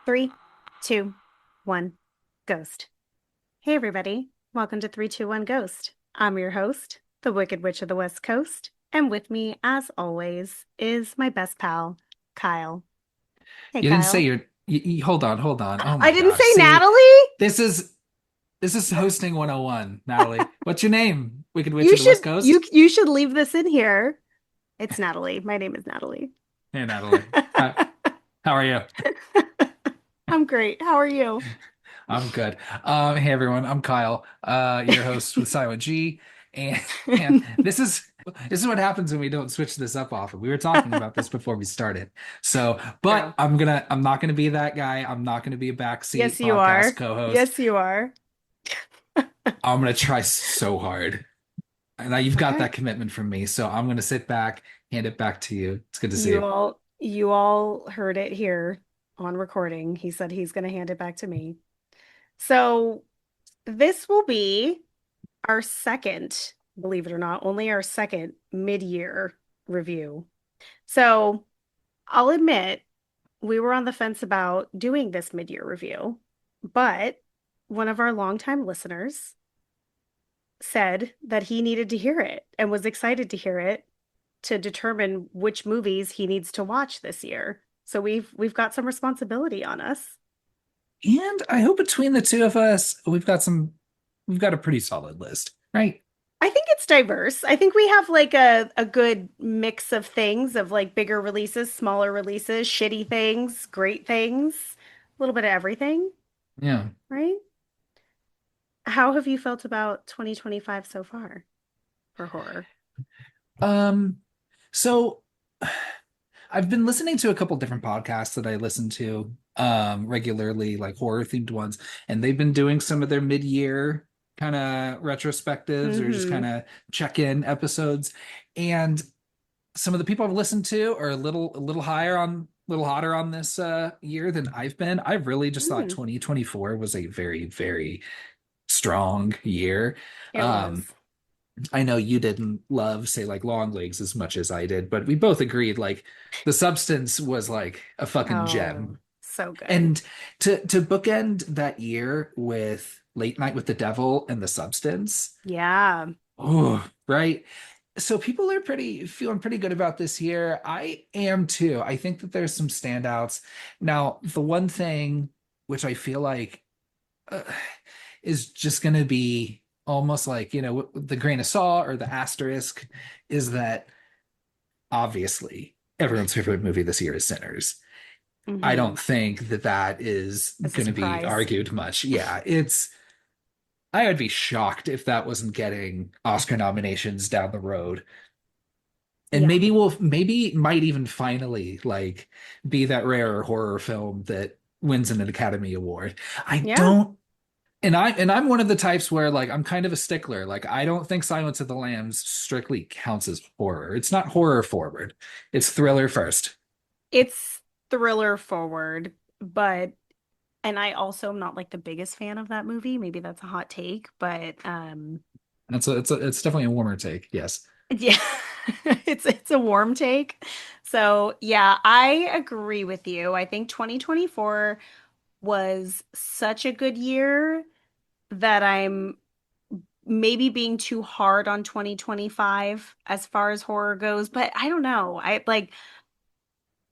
Three, two, one, ghost. Hey, everybody. Welcome to 321 Ghost. I'm your host, the Wicked Witch of the West Coast. And with me, as always, is my best pal, Kyle. Hey, You didn't say Kyle. hold on, hold on. Oh I my didn't gosh. say See, Natalie. this is this is hosting 101, Natalie. What's your name? Wicked Witch You of the should West you Coast? you should leave this in here. It's Natalie. My name is Natalie. Hey, Natalie. How are you? I'm great. How are you? I'm good. Hey everyone, I'm Kyle, your host with Silent G, and and this is what happens when we don't switch this up often. We were talking about this before we started. So, but True. I'm not gonna be that guy. I'm not gonna be a backseat Yes, you podcast are. co-host. Yes, you are. I'm gonna try so hard. And now you've got Okay. that commitment from me, so I'm gonna sit back, hand it back to you. It's good to see You you. all you all heard it here on recording. He said he's going to hand it back to me. So this will be our second, believe it or not, only our second mid-year review. So I'll admit we were on the fence about doing this mid-year review, but one of our longtime listeners said that he needed to hear it and was excited to hear it to determine which movies he needs to watch this year. So we've got some responsibility on us. And I hope between the two of us, we've got a pretty solid list, right? I think it's diverse. I think we have like a good mix of things of like bigger releases, smaller releases, shitty things, great things, a little bit of everything, Yeah. right? How have you felt about 2025 so far for horror? Um, so I've been listening to a couple different podcasts that I listen to regularly, like horror themed ones, and they've been doing some of their mid-year kind of retrospectives or just kind Mm-hmm. of check-in episodes. And some of the people I've listened to are a little higher on a little hotter on this year than I've been. I really just thought Mm, 2024 was a very, very strong year. it Um, was. I know you didn't love, say, like Long Legs as much as I did, but we both agreed like the substance was like a fucking Oh, gem. so good. And to bookend that year with Late Night with the Devil and the Substance, Yeah. oh, right. So people are pretty feeling pretty good about this year. I am too. I think that there's some standouts. Now, the one thing which I feel like uh, is just going to be almost like, the grain of salt or the asterisk is that obviously everyone's favorite movie this year is Sinners. I Mm-hmm. don't think that that is It's a going to be surprise. argued much. Yeah, I would be shocked if that wasn't getting Oscar nominations down the road. And Yeah. maybe might even finally like be that rare horror film that wins an Academy Award. I Yeah. don't and I'm one of the types where like I'm kind of a stickler. Like I don't think Silence of the Lambs strictly counts as horror. It's not horror forward. It's thriller first. It's thriller forward, but and I also am not like the biggest fan of that movie. Maybe that's a hot take, but It's definitely a warmer take. Yes. yeah. It's a warm take. So, yeah, I agree with you. I think 2024 was such a good year that I'm maybe being too hard on 2025 as far as horror goes, but I don't know. I like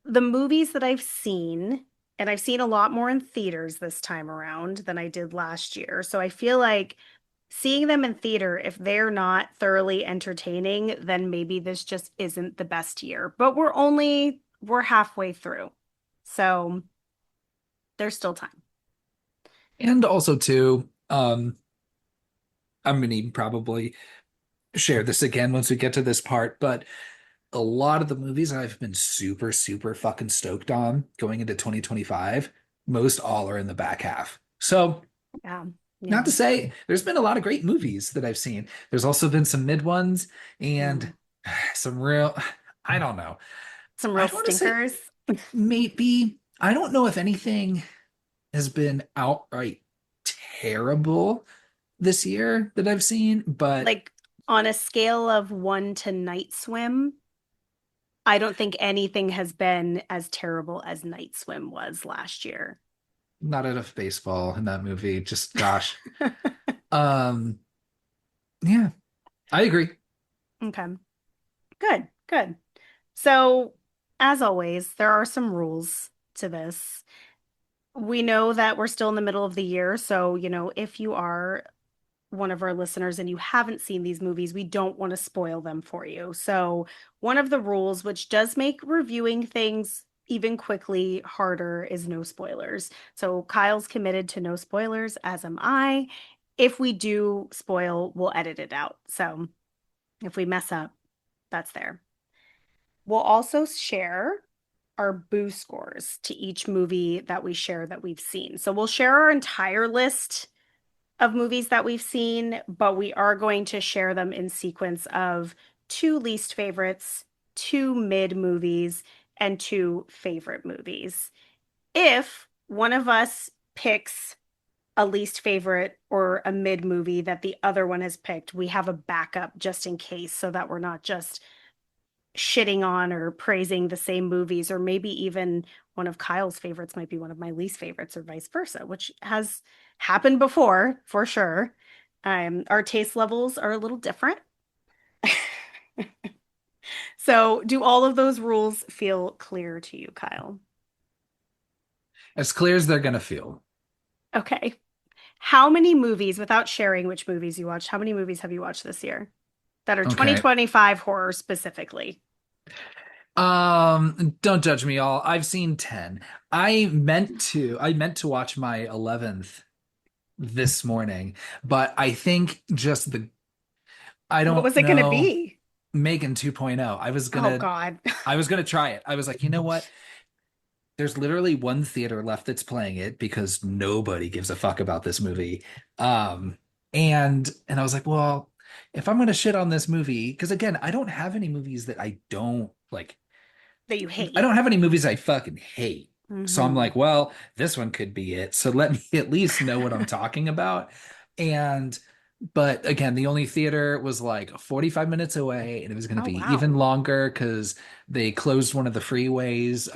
the movies that I've seen, and I've seen a lot more in theaters this time around than I did last year. So I feel like seeing them in theater, if they're not thoroughly entertaining, then maybe this just isn't the best year. But we're halfway through. So there's still time. And also too, I'm gonna probably share this again once we get to this part, but a lot of the movies I've been super, super fucking stoked on going into 2025, most all are in the back half. So, Yeah. not Yeah. to say there's been a lot of great movies that I've seen. There's also been some mid ones and Mm. some real, I don't know. Some I real don't want to say stinkers. maybe, I don't know if anything has been outright terrible this year that I've seen, but Like on a scale of one to Night Swim, I don't think anything has been as terrible as Night Swim was last year. not enough baseball in that movie. Just gosh. Um, yeah, I agree. Okay. Good. Good. So, as always, there are some rules to this. We know that we're still in the middle of the year, so, if you are one of our listeners and you haven't seen these movies, we don't want to spoil them for you. So, one of the rules, which does make reviewing things even quickly harder, is no spoilers. So, Kyle's committed to no spoilers, as am I. If we do spoil, we'll edit it out. So, if we mess up, that's there. We'll also share our boo scores to each movie that we share that we've seen. So, we'll share our entire list of movies that we've seen, but we are going to share them in sequence of two least favorites, two mid movies, and two favorite movies. If one of us picks a least favorite or a mid movie that the other one has picked, we have a backup just in case so that we're not just shitting on or praising the same movies, or maybe even one of Kyle's favorites might be one of my least favorites, or vice versa, which has happened before for sure. Our taste levels are a little different. So, do all of those rules feel clear to you, Kyle? As clear as they're gonna feel. Okay. How many movies, without sharing which movies you watched, how many movies have you watched this year that are Okay. 2025 horror specifically? Don't judge me all. I've seen 10. I meant to watch my 11th this morning, but I think just I What don't was it going to know. be? Megan 2.0. Oh, God. I was gonna try it. I was like, you know what? There's literally one theater left that's playing it because nobody gives a fuck about this movie. Um, and I was like, well, if I'm gonna shit on this movie, because again, I don't have any movies that I don't like. That you I hate. don't have any movies I fucking hate. So I'm Hmm. like, well, this one could be it. So let me at least know what I'm talking about. And but again, the only theater was like 45 minutes away, and it was going to Oh, be even wow. longer because they closed one of the freeways.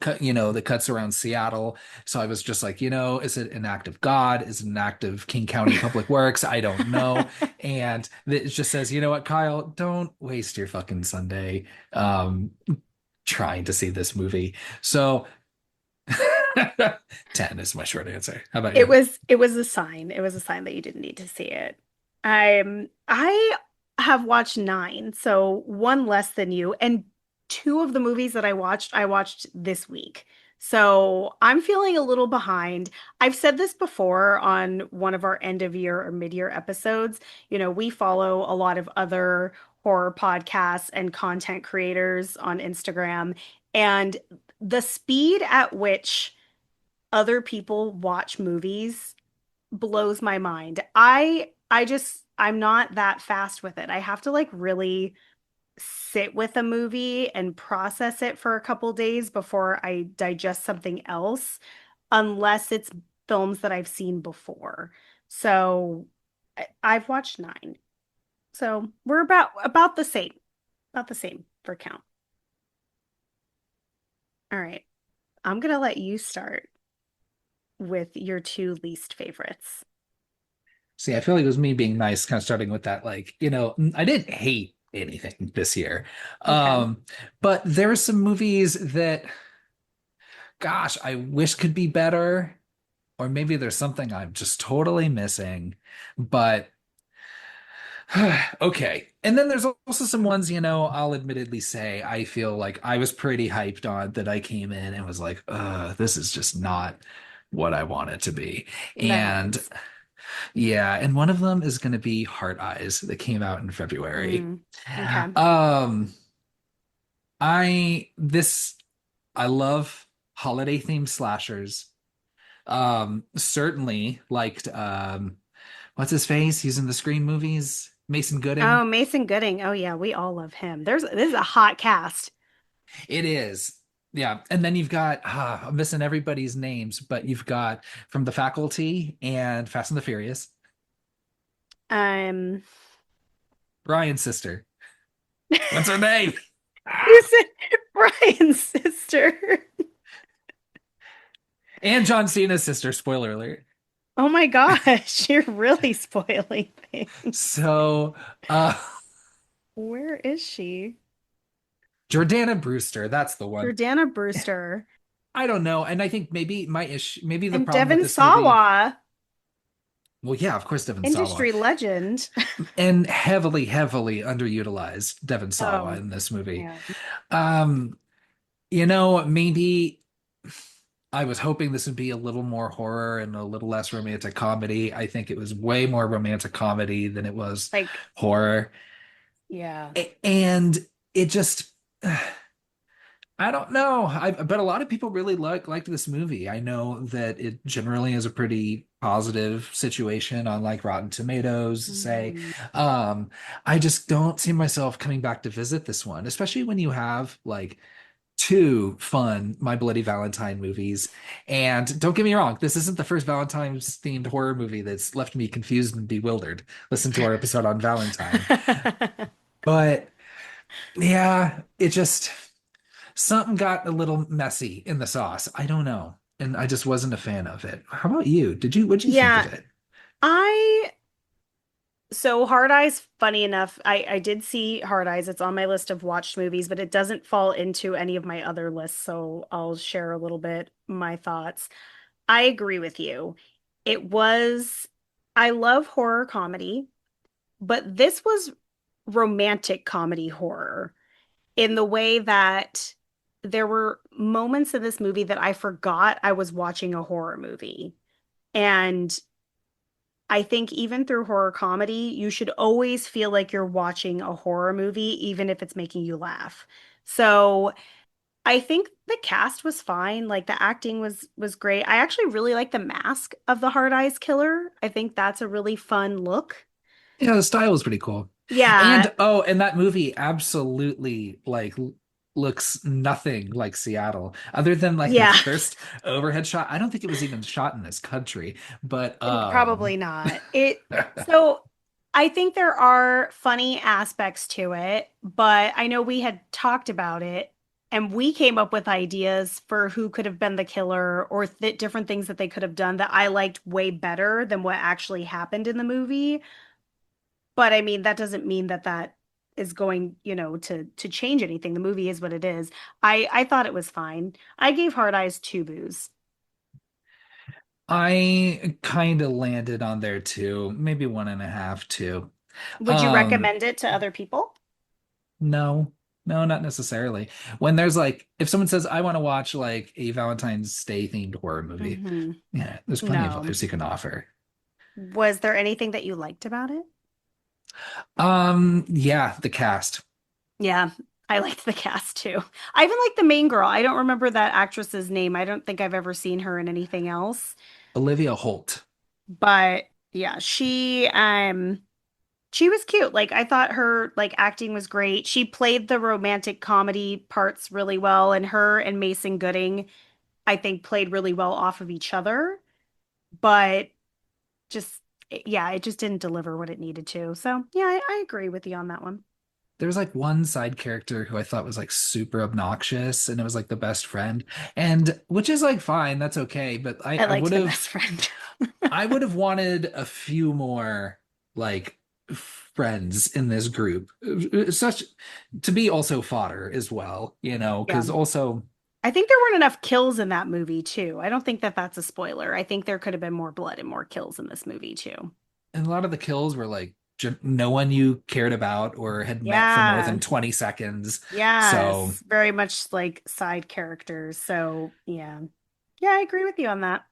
That cuts around Seattle. So I was just like, is it an act of God? Is it an act of King County Public Works? I don't know. And it just says, you know what, Kyle, don't waste your fucking Sunday trying to see this movie. So 10 is my short answer. How about you? It was a sign. It was a sign that you didn't need to see it. I have watched nine, so one less than you, and two of the movies that I watched this week. So I'm feeling a little behind. I've said this before on one of our end of year or mid year episodes. We follow a lot of other horror podcasts and content creators on Instagram, and the speed at which other people watch movies blows my mind. I'm not that fast with it. I have to like really sit with a movie and process it for a couple days before I digest something else, unless it's films that I've seen before. So I've watched nine. So we're about the same for count. All right. I'm gonna let you start with your two least favorites. See, I feel like it was me being nice, kind of starting with that. Like, I didn't hate anything this year. Okay. Um, but there are some movies that, gosh, I wish could be better. Or maybe there's something I'm just totally missing. But okay. And then there's also some ones, I'll admittedly say I feel like I was pretty hyped on that I came in and was like, this is just not what I want it to be. That And happens. yeah, and one of them is going to be Heart Eyes that came out in February. Mm, okay. Um, I this I love holiday themed slashers. Certainly liked what's his face? He's in the Scream movies. Mason Oh, Gooding. Mason Gooding. Oh yeah, we all love him. This is a hot cast. It is. Yeah. And then you've got I'm missing everybody's names, but you've got from The Faculty and Fast and the Furious, Um, Ryan's sister. What's her name? you said Brian's sister. And John Cena's sister, spoiler alert. Oh my gosh, you're really spoiling things. So, uh, Where is she? Jordana Brewster, that's the one. Jordana Brewster I don't know. And I think maybe my issue, maybe the and problem with Devon this movie, Sawa, well, yeah, of course, Devon Sawa, industry legend. and heavily, heavily underutilized Devon Sawa Oh, in this movie. yeah. Um, maybe I was hoping this would be a little more horror and a little less romantic comedy. I think it was way more romantic comedy than it was Like, horror. yeah. And it just, I don't know. But a lot of people really liked this movie. I know that it generally is a pretty positive situation on like Rotten Tomatoes, say. Mhm. Um, I just don't see myself coming back to visit this one, especially when you have like two fun My Bloody Valentine movies. And don't get me wrong, this isn't the first Valentine's themed horror movie that's left me confused and bewildered. Listen to our episode on Valentine. But yeah, it just something got a little messy in the sauce. I don't know. And I just wasn't a fan of it. How about you? What'd you think of Yeah, it? I so Hard Eyes, funny enough, I did see Hard Eyes. It's on my list of watched movies, but it doesn't fall into any of my other lists, so I'll share a little bit my thoughts. I agree with you. It was, I love horror comedy, but this was romantic comedy horror in the way that there were moments in this movie that I forgot I was watching a horror movie. And I think even through horror comedy, you should always feel like you're watching a horror movie, even if it's making you laugh. So I think the cast was fine. Like the acting was great. I actually really like the mask of the Hard Eyes Killer. I think that's a really fun look. Yeah, the style was pretty cool. Yeah, And oh, and that movie absolutely like looks nothing like Seattle, other than like the yeah, first overhead shot. I don't think it was even shot in this country, but probably not. So I think there are funny aspects to it, but I know we had talked about it and we came up with ideas for who could have been the killer or different things that they could have done that I liked way better than what actually happened in the movie. But I mean, that doesn't mean that that is going, to change anything. The movie is what it is. I thought it was fine. I gave Hard Eyes two boos. I kind of landed on there too, maybe one and a half too. Would you Um, recommend it to other people? no, no, not necessarily. When there's like, if someone says, I want to watch like a Valentine's Day themed horror movie, Hmm. yeah, there's plenty of No. others you can offer. Was there anything that you liked about it? Yeah, the cast. Yeah, I liked the cast too. I even like the main girl. I don't remember that actress's name. I don't think I've ever seen her in anything else. Olivia Holt. But yeah, she was cute. Like I thought her like acting was great. She played the romantic comedy parts really well, and her and Mason Gooding, I think, played really well off of each other. But just yeah, it just didn't deliver what it needed to. So yeah, I agree with you on that one. There was like one side character who I thought was like super obnoxious, and it was like the best friend, and which is like fine, that's okay. But I liked the best friend. I would have wanted a few more like friends in this group, such to be also fodder as well, Yeah. because also I think there weren't enough kills in that movie too. I don't think that that's a spoiler. I think there could have been more blood and more kills in this movie too. and a lot of the kills were like no one you cared about or had met for more Yeah. than 20 seconds. So Yes. Very much like side characters. So, yeah. Yeah, I agree with you on that.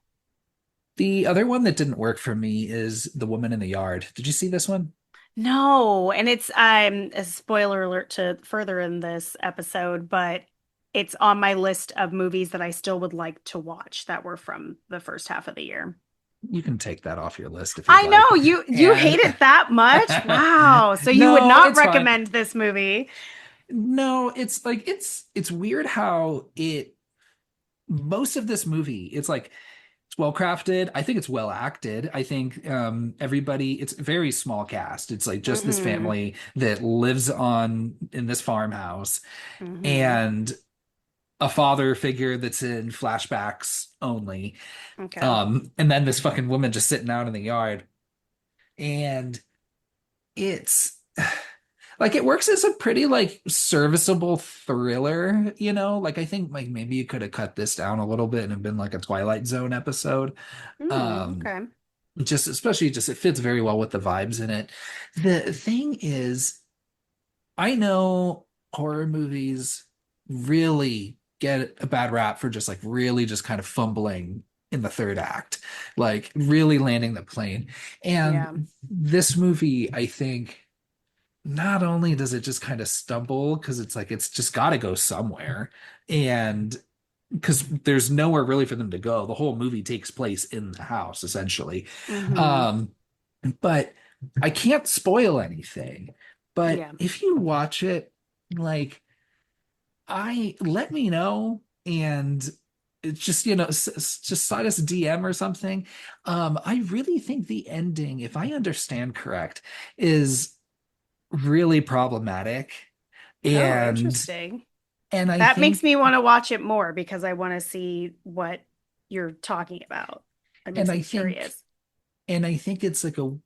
the other one that didn't work for me is The Woman in the Yard. Did you see this one? No, and it's a spoiler alert to further in this episode, but it's on my list of movies that I still would like to watch that were from the first half of the year. You can take that off your list if you'd I like. know you hate And it that much. Wow. So you would no, not it's fine. recommend this movie. No, it's like it's weird how it most of this movie, it's like it's well crafted. I think it's well acted. I think everybody, it's a very small cast. It's like just this Hmm. family that lives on in this farmhouse. Hmm. And a father figure that's in flashbacks only. Okay. And then this fucking woman just sitting out in the yard. And it's like it works as a pretty like serviceable thriller, you know? Like I think like maybe you could have cut this down a little bit and have been like a Twilight Zone episode. Um Okay. just especially just it fits very well with the vibes in it. The thing is, I know horror movies really get a bad rap for just like really just kind of fumbling in the third act, like really landing the plane. Yeah. And this movie, I think, not only does it just kind of stumble because it's like it's just got to go somewhere, and because there's nowhere really for them to go. The whole movie takes place in the house, essentially. Hmm. Um, but I can't spoil anything. But Yeah. if you watch it, like I let me know and it's just just slide us a DM or something. I really think the ending, if I understand correct, is really problematic. Oh, And interesting. I That makes think me want to watch it more because I want to see what you're talking about. It and makes I me think curious. it's like a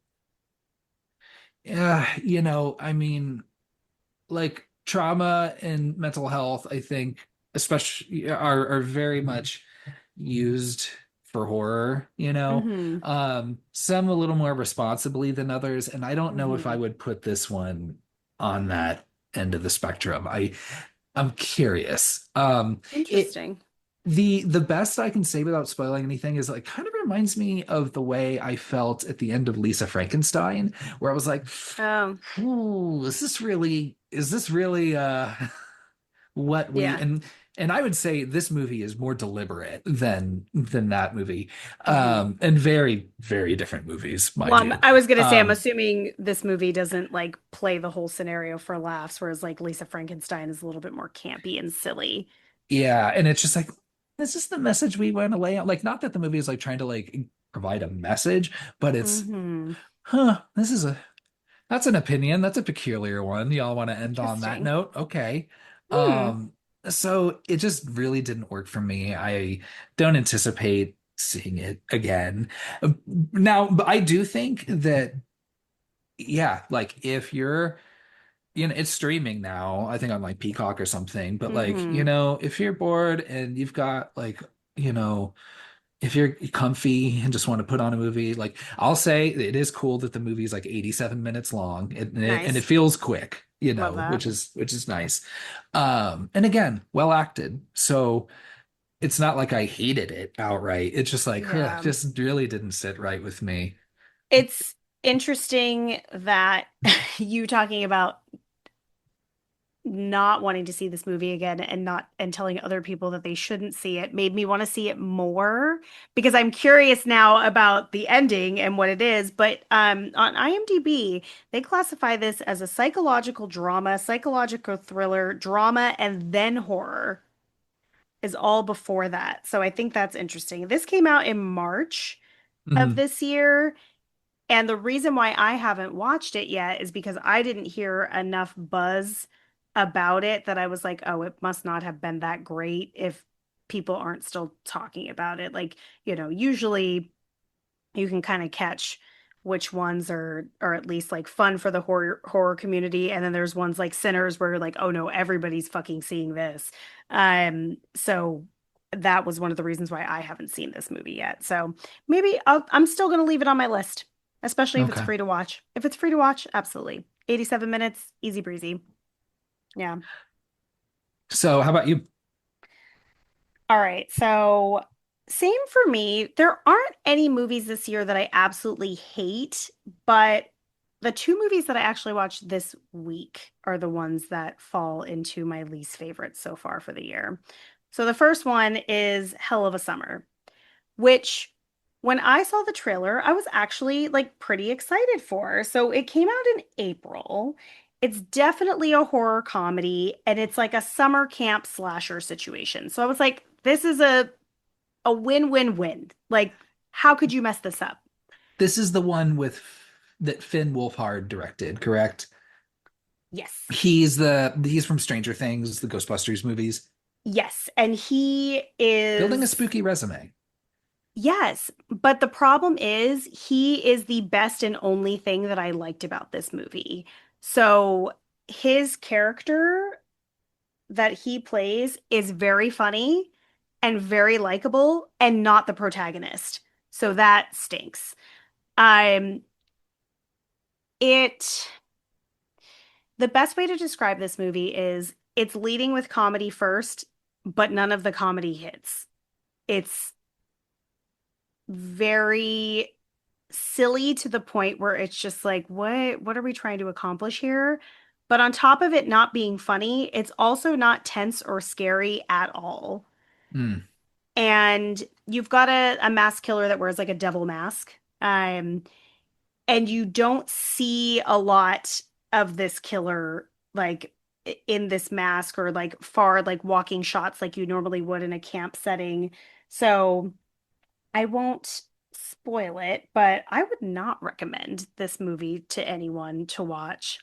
I mean, like trauma and mental health, I think, especially are very much used for horror, you know. Hmm. Some a little more responsibly than others, and I don't know if I Hmm. would put this one on that end of the spectrum. I'm curious. It Interesting. the best I can say without spoiling anything is like kind of reminds me of the way I felt at the end of Lisa Frankenstein, where I was like, Um, ooh, is this really what we yeah. and I would say this movie is more deliberate than that movie. Hmm. And very, very different movies, mind Well, you. I was gonna say, I'm Um, assuming this movie doesn't like play the whole scenario for laughs, whereas like Lisa Frankenstein is a little bit more campy and silly. yeah, and it's just like, is this the message we want to lay out? Like, not that the movie is like trying to like provide a message, but it's, Hmm. this is a that's an opinion. That's a peculiar one. Y'all want to end on that Interesting. note? Okay. Hmm. Um, so it just really didn't work for me. I don't anticipate seeing it again. Now, but I do think that, yeah, like if you're, it's streaming now, I think on like Peacock or something, but like, Hmm. if you're bored and you've got like, if you're comfy and just want to put on a movie, like I'll say it is cool that the movie's like 87 minutes long and it Nice. feels quick, Love that. which is nice. And again, well acted. So it's not like I hated it outright. It's just like, Yeah. just really didn't sit right with me. It's interesting that you talking about not wanting to see this movie again and not and telling other people that they shouldn't see it made me want to see it more because I'm curious now about the ending and what it is. But on IMDb, they classify this as a psychological drama, psychological thriller, drama, and then horror is all before that. So I think that's interesting. This came out in March of Mhm. this year. And the reason why I haven't watched it yet is because I didn't hear enough buzz about it that I was like, oh, it must not have been that great if people aren't still talking about it. Like, usually you can kind of catch which ones are at least like fun for the horror community, and then there's ones like Sinners where you're like, oh no, everybody's fucking seeing this. So that was one of the reasons why I haven't seen this movie yet. So maybe I'm still gonna leave it on my list, especially if it's Okay. free to watch. If it's free to watch, absolutely. 87 minutes, easy breezy. Yeah. So how about you? All right. So, same for me. There aren't any movies this year that I absolutely hate, but the two movies that I actually watched this week are the ones that fall into my least favorites so far for the year. So, the first one is Hell of a Summer, which when I saw the trailer, I was actually like pretty excited for. So it came out in April. It's definitely a horror comedy and it's like a summer camp slasher situation. So I was like, this is a win-win-win. Like, how could you mess this up? This is the one with that Finn Wolfhard directed, correct? Yes. He's from Stranger Things, the Ghostbusters movies. Yes, and he Building a is, spooky resume. yes, but the problem is he is the best and only thing that I liked about this movie. So his character that he plays is very funny and very likable and not the protagonist. So that stinks. Um, it the best way to describe this movie is it's leading with comedy first, but none of the comedy hits. It's very silly to the point where it's just like, what are we trying to accomplish here? But on top of it not being funny, it's also not tense or scary at all. Mm, And you've got a mask killer that wears like a devil mask. And you don't see a lot of this killer like in this mask or like far like walking shots like you normally would in a camp setting. So I won't spoil it, but I would not recommend this movie to anyone to watch.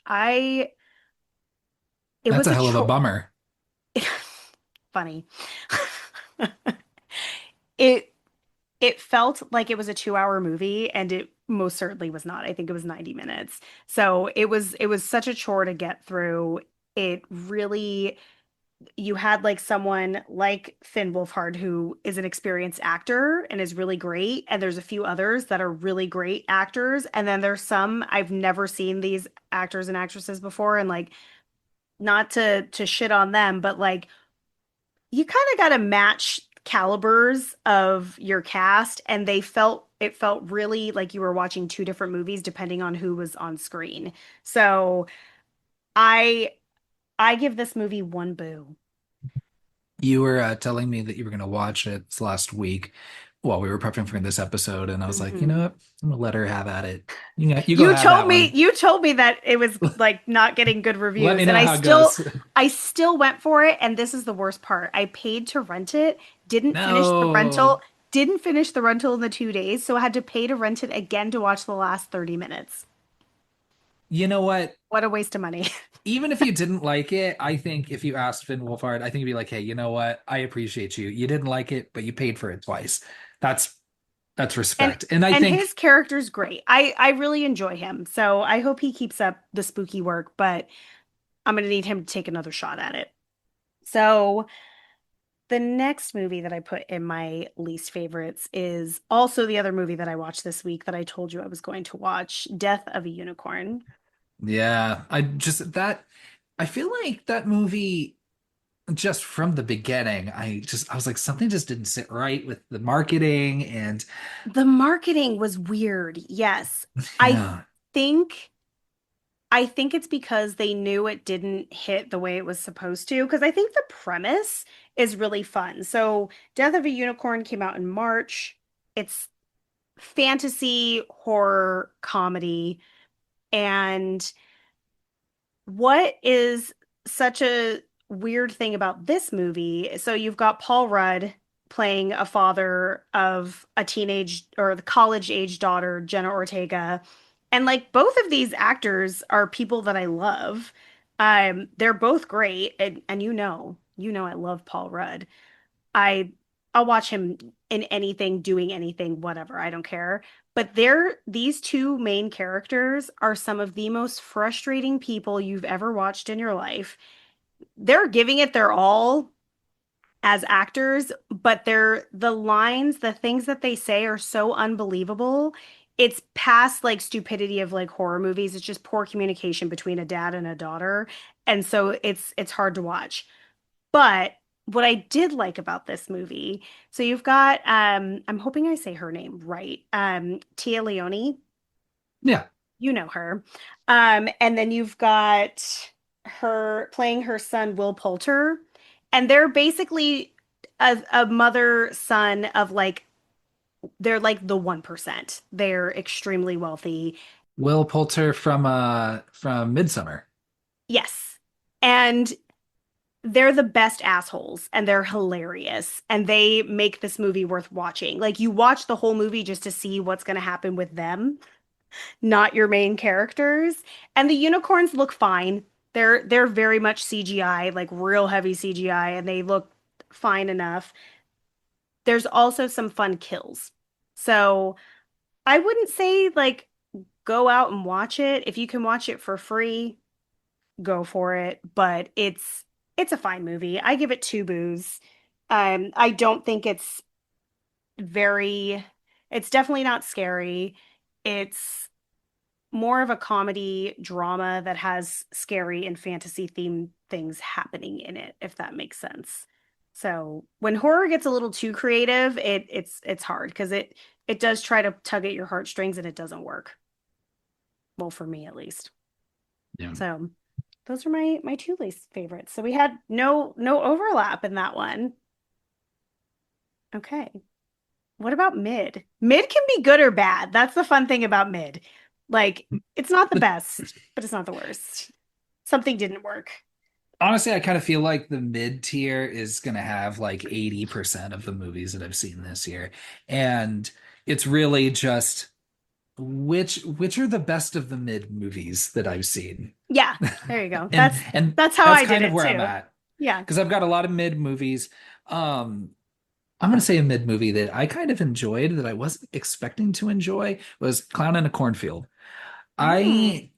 It that's was a a hell of a chore. bummer. Funny. It it felt like it was a 2 hour movie and it most certainly was not. I think it was 90 minutes. So it was such a chore to get through. It really you had like someone like Finn Wolfhard who is an experienced actor and is really great and there's a few others that are really great actors and then there's some I've never seen these actors and actresses before and like not to shit on them but like you kind of got to match calibers of your cast and it felt really like you were watching two different movies depending on who was on screen. So I I give this movie one boo. You were telling me that you were going to watch it last week while we were prepping for this episode, and I was like, you know Mhm. what? I'm gonna let her have at it. You go have that one. You told me that it was like not getting good Let me reviews and know how it goes. I still went for it and this is the worst part. I paid to rent it, No. didn't finish the rental in the 2 days, so I had to pay to rent it again to watch the last 30 minutes. You know what? What a waste of money. Even if you didn't like it, I think if you asked Finn Wolfhard, I think he'd be like, "Hey, you know what? I appreciate you. You didn't like it, but you paid for it twice. That's that's And respect." And I and his think, character's great. I really enjoy him. So I hope he keeps up the spooky work, but I'm gonna need him to take another shot at it. So the next movie that I put in my least favorites is also the other movie that I watched this week that I told you I was going to watch, Death of a Unicorn. yeah, I feel like that movie just from the beginning, I was like something just didn't sit right with the marketing and The marketing was weird. Yes. I yeah. think I think it's because they knew it didn't hit the way it was supposed to because I think the premise is really fun. So, Death of a Unicorn came out in March. It's fantasy horror comedy and what is such a weird thing about this movie? So you've got Paul Rudd playing a father of a teenage or the college age daughter, Jenna Ortega. And like both of these actors are people that I love. They're both great, and you know I love Paul Rudd. I I'll watch him in anything, doing anything, whatever. I don't care. But these two main characters are some of the most frustrating people you've ever watched in your life. They're giving it their all as actors, but the lines, the things that they say are so unbelievable. It's past like stupidity of like horror movies. It's just poor communication between a dad and a daughter. And so it's hard to watch. But what I did like about this movie, so you've got I'm hoping I say her name right. Tia Leone, Yeah. you know her. And then you've got her playing her son Will Poulter, and they're basically a mother son of like they're like the 1%. They're extremely wealthy. Will Poulter from Midsummer. Yes. And they're the best assholes and they're hilarious and they make this movie worth watching. Like you watch the whole movie just to see what's going to happen with them, not your main characters. And the unicorns look fine. They're very much CGI, like real heavy CGI and they look fine enough. There's also some fun kills. So I wouldn't say like go out and watch it. If you can watch it for free, go for it. But it's a fine movie. I give it two boos. I don't think very, it's definitely not scary. It's more of a comedy drama that has scary and fantasy themed things happening in it, if that makes sense. So when horror gets a little too creative, it's hard because it does try to tug at your heartstrings and it doesn't work. Well, for me at least. Yeah. So those are my two least favorites. So we had no overlap in that one. Okay. What about mid? Mid can be good or bad. That's the fun thing about mid. Like, it's not the best, but it's not the worst. Something didn't work. Honestly, I kind of feel like the mid tier is going to have like 80% of the movies that I've seen this year. And it's really just which are the best of the mid movies that I've seen. Yeah, there you go. And and That's how that's I did kind of it where I'm too. at Yeah. because I've got a lot of mid movies. I'm going to say a mid movie that I kind of enjoyed that I wasn't expecting to enjoy was Clown in a Cornfield. Mm, I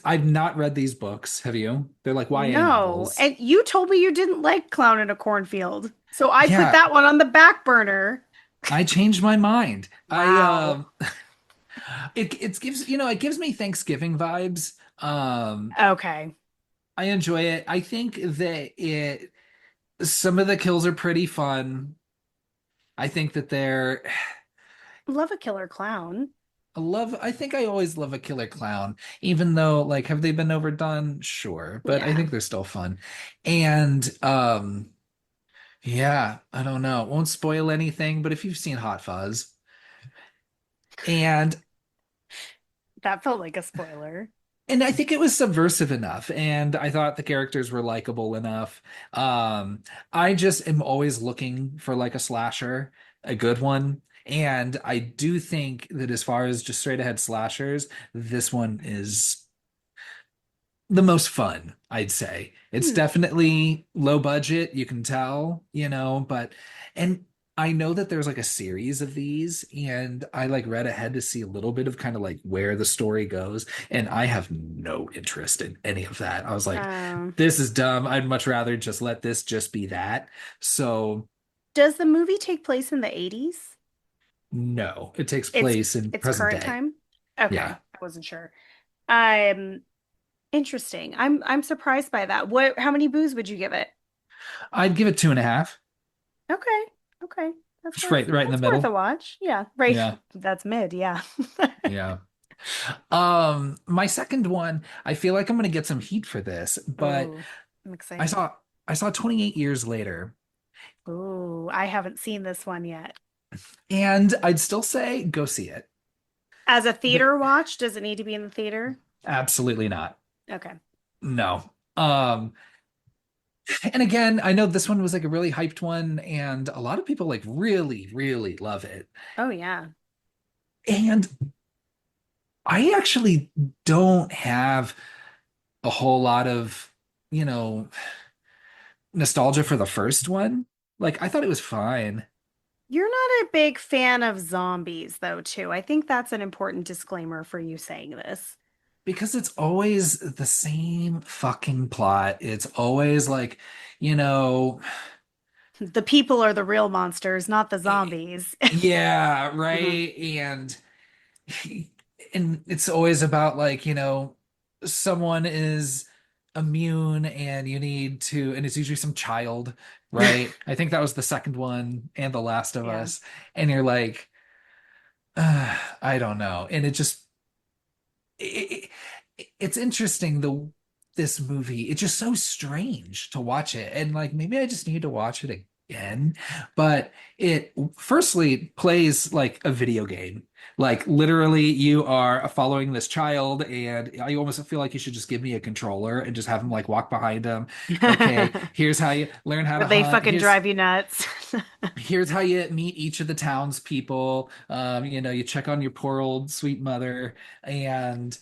I've not read these books. Have you? They're like YA no. novels. And you told me you didn't like Clown in a Cornfield. So I put Yeah, that one on the back burner. I changed my mind. I Wow. it gives it gives me Thanksgiving vibes. Okay. I enjoy it. I think that it some of the kills are pretty fun. I think that they're Love a killer clown. I think I always love a killer clown, even though like have they been overdone? Sure, but I Yeah. think they're still fun. And yeah, I don't know. Won't spoil anything, but if you've seen Hot Fuzz and That felt like a spoiler. I think it was subversive enough, and I thought the characters were likable enough. I just am always looking for like a slasher, a good one. And I do think that as far as just straight ahead slashers, this one is the most fun, I'd say. It's Hmm. definitely low budget, you can tell, but and I know that there's like a series of these, and I like read ahead to see a little bit of kind of like where the story goes, and I have no interest in any of that. I was like, Um, this is dumb. I'd much rather just let this just be that. So does the movie take place in the 80s? no, it takes It's place in it's present current day. time? Okay, Yeah. I wasn't sure. Um, Interesting. I'm surprised by that. How many boos would you give it? I'd give it 2.5. Okay. Okay. It's right in the That's worth a middle. watch. Yeah, right. Yeah. That's mid, yeah. Yeah. My second one, I feel like I'm gonna get some heat for this, but Oh, I'm I excited. saw I saw 28 years later, Oh, I haven't seen this one yet. and I'd still say go see it. As a The- theater watch, does it need to be in the theater? Absolutely not. Okay. No. And again, I know this one was like a really hyped one, and a lot of people like really, really love it. Oh yeah. And I actually don't have a whole lot of, you know, nostalgia for the first one. Like I thought it was fine. You're not a big fan of zombies, though, too. I think that's an important disclaimer for you saying this. Because it's always the same fucking plot. It's always like, you know, The people are the real monsters, not the eh, zombies. yeah, Mhm. right. And it's always about like, someone is immune and you need to, and it's usually some child, right? I think that was the second one and The Last of Yeah. Us. And you're like, I don't know. And it just it's interesting this movie. It's just so strange to watch it, and like maybe I just need to watch it again. But it firstly plays like a video game. Like literally, you are following this child, and I almost feel like you should just give me a controller and just have him like walk behind him. Okay, here's how you learn how to But they hunt. fucking Here's drive you nuts. Here's how you meet each of the townspeople. You check on your poor old sweet mother, and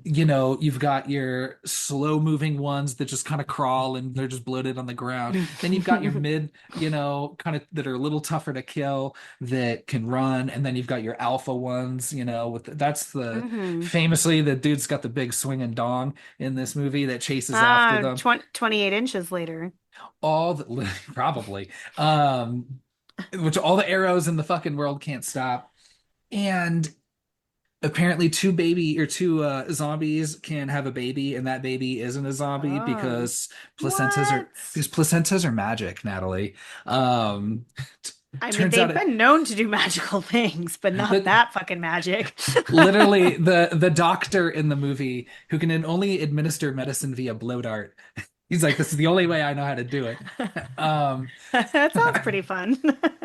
you've got your slow moving ones that just kind of crawl and they're just bloated on the ground. Then you've got your mid, kind of that are a little tougher to kill that can run, and then you've got your alpha ones, that's the hmm famously the dude's got the big swinging dong in this movie that chases after Ah, them 28 inches later. all the probably which all the arrows in the fucking world can't stop. And apparently two zombies can have a baby, and that baby isn't a zombie Oh, what? because placentas are magic, Natalie. Um I mean, turns out they've it been known to do magical things, but not that that fucking magic. literally the doctor in the movie who can only administer medicine via blow dart. He's like, this is the only way I know how to do it. Um That sounds pretty fun.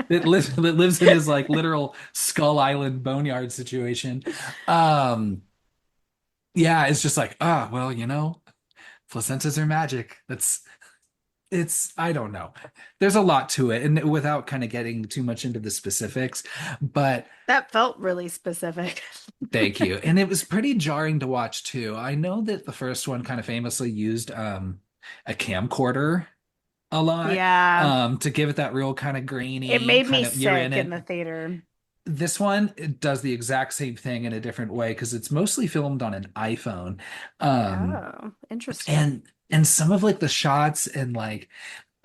that lives in his like literal Skull Island boneyard situation. Um, yeah, it's just like, well, placentas are magic. It's I don't know. There's a lot to it, and without kind of getting too much into the specifics, but That felt really specific. thank you. And it was pretty jarring to watch too. I know that the first one kind of famously used a camcorder a lot Yeah, to give it that real kind of it grainy made me kind of you're in sick in it. the theater. This one it does the exact same thing in a different way because it's mostly filmed on an iPhone. Um, Oh, interesting. and some of like the shots and like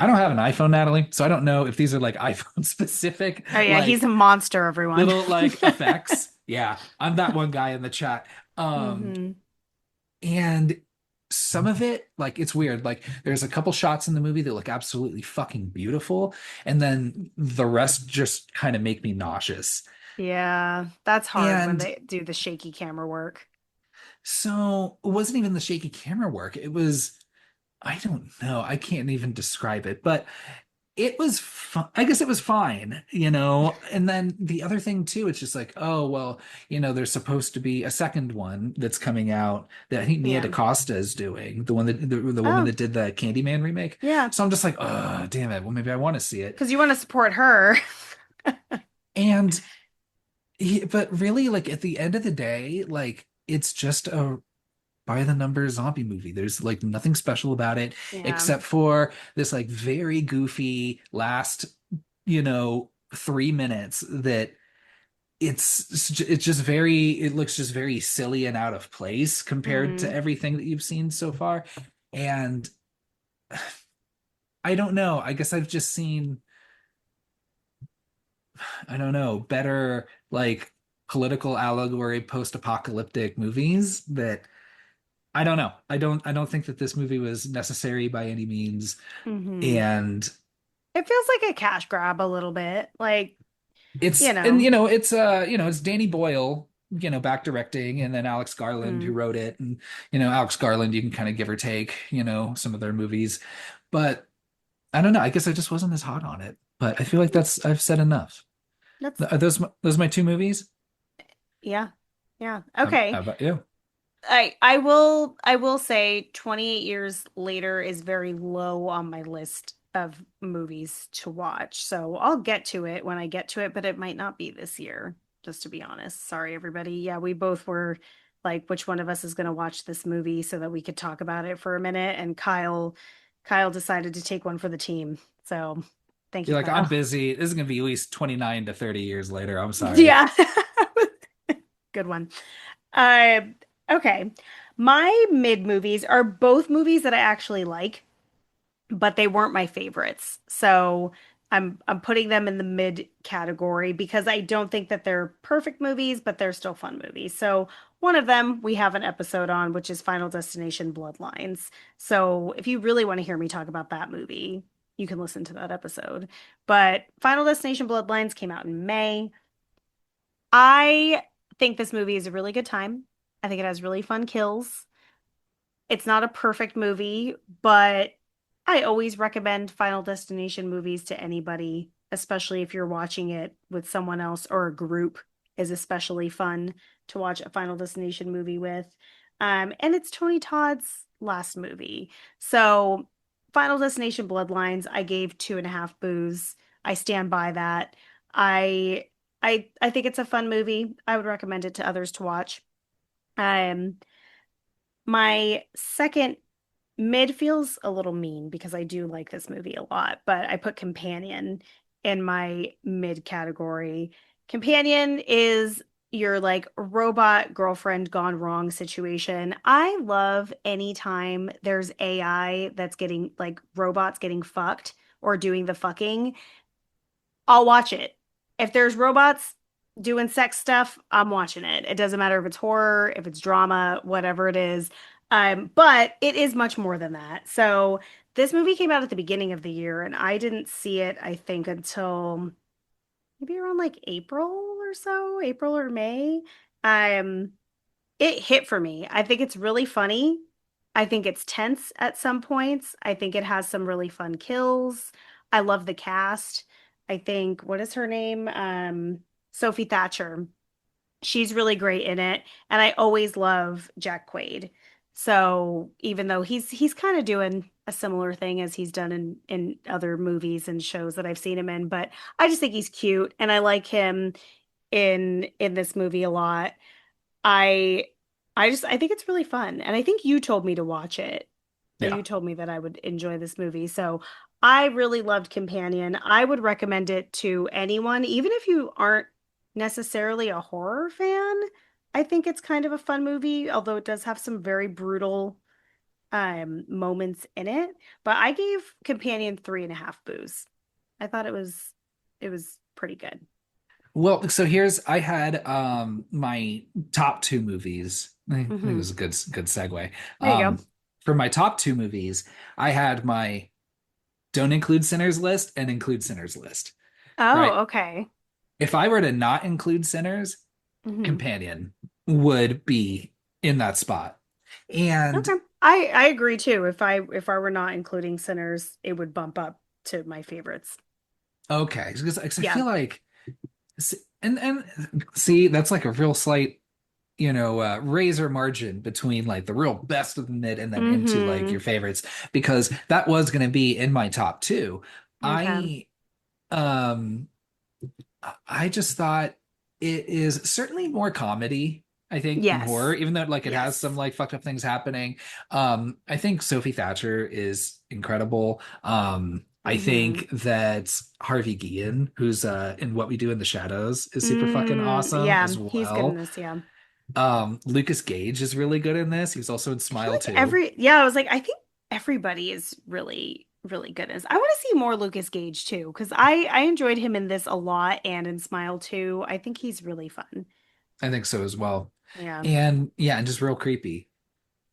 I don't have an iPhone, Natalie, so I don't know if these are like iPhone specific, Oh yeah, he's like a monster, everyone. little like effects. Yeah, I'm that one guy in the chat. Um, hmm and some of it, like it's weird. Like there's a couple shots in the movie that look absolutely fucking beautiful, and then the rest just kind of make me nauseous. Yeah, that's hard when And they do the shaky camera work. so it wasn't even the shaky camera work. It was, I don't know. I can't even describe it, but it was fun. I guess it was fine. And then the other thing too, it's just like, oh, well, there's supposed to be a second one that's coming out that I think Nia Yeah. DaCosta is doing, the one that the woman Oh, that did the Candyman remake. yeah, So I'm just like, oh, damn it. Well, maybe I want to see it. because you want to support her. And but really, like at the end of the day, like it's just a by the numbers zombie movie. There's like nothing special about it Yeah. except for this like very goofy last, 3 minutes that it's just very it looks just very silly and out of place compared to Mm. everything that you've seen so far. And I don't know. I guess I've just seen, I don't know, better like political allegory post-apocalyptic movies that I don't know. I don't think that this movie was necessary by any means. hmm And It feels like a cash grab a little bit. Like, you it's and know, it's Danny Boyle, back directing, and then Alex Garland who mm. wrote it. And Alex Garland, you can kind of give or take, some of their movies. But I don't know. I guess I just wasn't as hot on it. But I feel like I've said enough. That's Are those my two movies? yeah. Yeah. How Okay. about you? I will say 28 years later is very low on my list of movies to watch. So I'll get to it when I get to it, but it might not be this year, just to be honest. Sorry, everybody. Yeah, we both were like, which one of us is going to watch this movie so that we could talk about it for a minute? And Kyle decided to take one for the team. So thank you, You're like, I'm Kyle. busy. This is gonna be at least 29 to 30 years later. I'm sorry. Yeah. Good one. Uh, okay. My mid movies are both movies that I actually like, but they weren't my favorites. So I'm putting them in the mid category because I don't think that they're perfect movies, but they're still fun movies. So one of them we have an episode on, which is Final Destination Bloodlines. So if you really want to hear me talk about that movie, you can listen to that episode. But Final Destination Bloodlines came out in May. I think this movie is a really good time. I think it has really fun kills. It's not a perfect movie, but I always recommend Final Destination movies to anybody, especially if you're watching it with someone else or a group is especially fun to watch a Final Destination movie with. And it's Tony Todd's last movie. So Final Destination Bloodlines, I gave 2.5 boos. I stand by that. I I think it's a fun movie. I would recommend it to others to watch. Um, my second mid feels a little mean because I do like this movie a lot, but I put Companion in my mid category. Companion is your like robot girlfriend gone wrong situation. I love anytime there's AI that's getting like robots getting fucked or doing the fucking. I'll watch it. If there's robots doing sex stuff, I'm watching it. It doesn't matter if it's horror, if it's drama, whatever it is. But it is much more than that. So this movie came out at the beginning of the year, and I didn't see it, I think, until maybe around like April or so, April or May. Um, it hit for me. I think it's really funny. I think it's tense at some points. I think it has some really fun kills. I love the cast. I think, what is her name? Sophie Thatcher. She's really great in it. And I always love Jack Quaid. So even though he's kind of doing a similar thing as he's done in other movies and shows that I've seen him in, but I just think he's cute and I like him in this movie a lot. I I think it's really fun. And I think you told me to watch it. Or Yeah. you told me that I would enjoy this movie. So I really loved Companion. I would recommend it to anyone, even if you aren't necessarily a horror fan. I think it's kind of a fun movie, although it does have some very brutal moments in it. But I gave Companion 3.5 boos. I thought it was pretty good. Well, so here's I had my top two movies. I think it Hmm. was a good segue. There you go. Um, for my top two movies, I had my don't include Sinners list and include Sinners list. Right. Oh, okay. If I were to not include Sinners, Hmm. Companion would be in that spot. And Okay. I agree too. If I were not including Sinners, it would bump up to my favorites. okay, because I Yeah. feel like and see that's like a real slight razor margin between like the real best of the mid and then into like Mm-hmm. your favorites because that was going to be in my top two. Okay. I um I just thought it is certainly more comedy, I think, than horror, Yes. even though like it has some Yes. like fucked up things happening. I think Sophie Thatcher is incredible. I Mm-hmm. think that Harvey Guillen, who's in What We Do in the Shadows, is super fucking awesome Yeah, as he's good in well. this, yeah. Lucas Gage is really good in this. He was also in I feel Smile like too. yeah, I was like, I think everybody is really, really good in this. I want to see more Lucas Gage too, because I enjoyed him in this a lot and in Smile too. I think he's really fun. I think so as well. Yeah. And yeah, and just real creepy.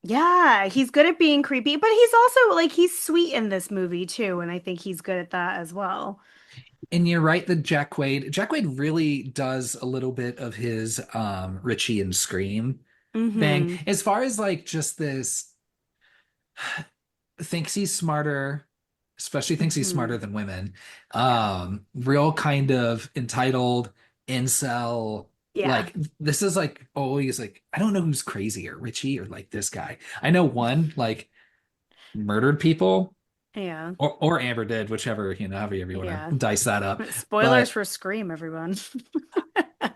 Yeah, he's good at being creepy, but he's also like he's sweet in this movie too, and I think he's good at that as well. And you're right that Jack Quaid really does a little bit of his Richie and Scream thing. Mm-hmm. As far as like just this thinks he's smarter, especially thinks he's Mm-hmm. smarter than women. Yeah. Real kind of entitled incel. Yeah. Like this is like always like I don't know who's crazier, Richie or like this guy. I know one like murdered people Yeah. or Amber did, whichever, however you want Yeah. to dice that up. Spoilers But for Scream, everyone.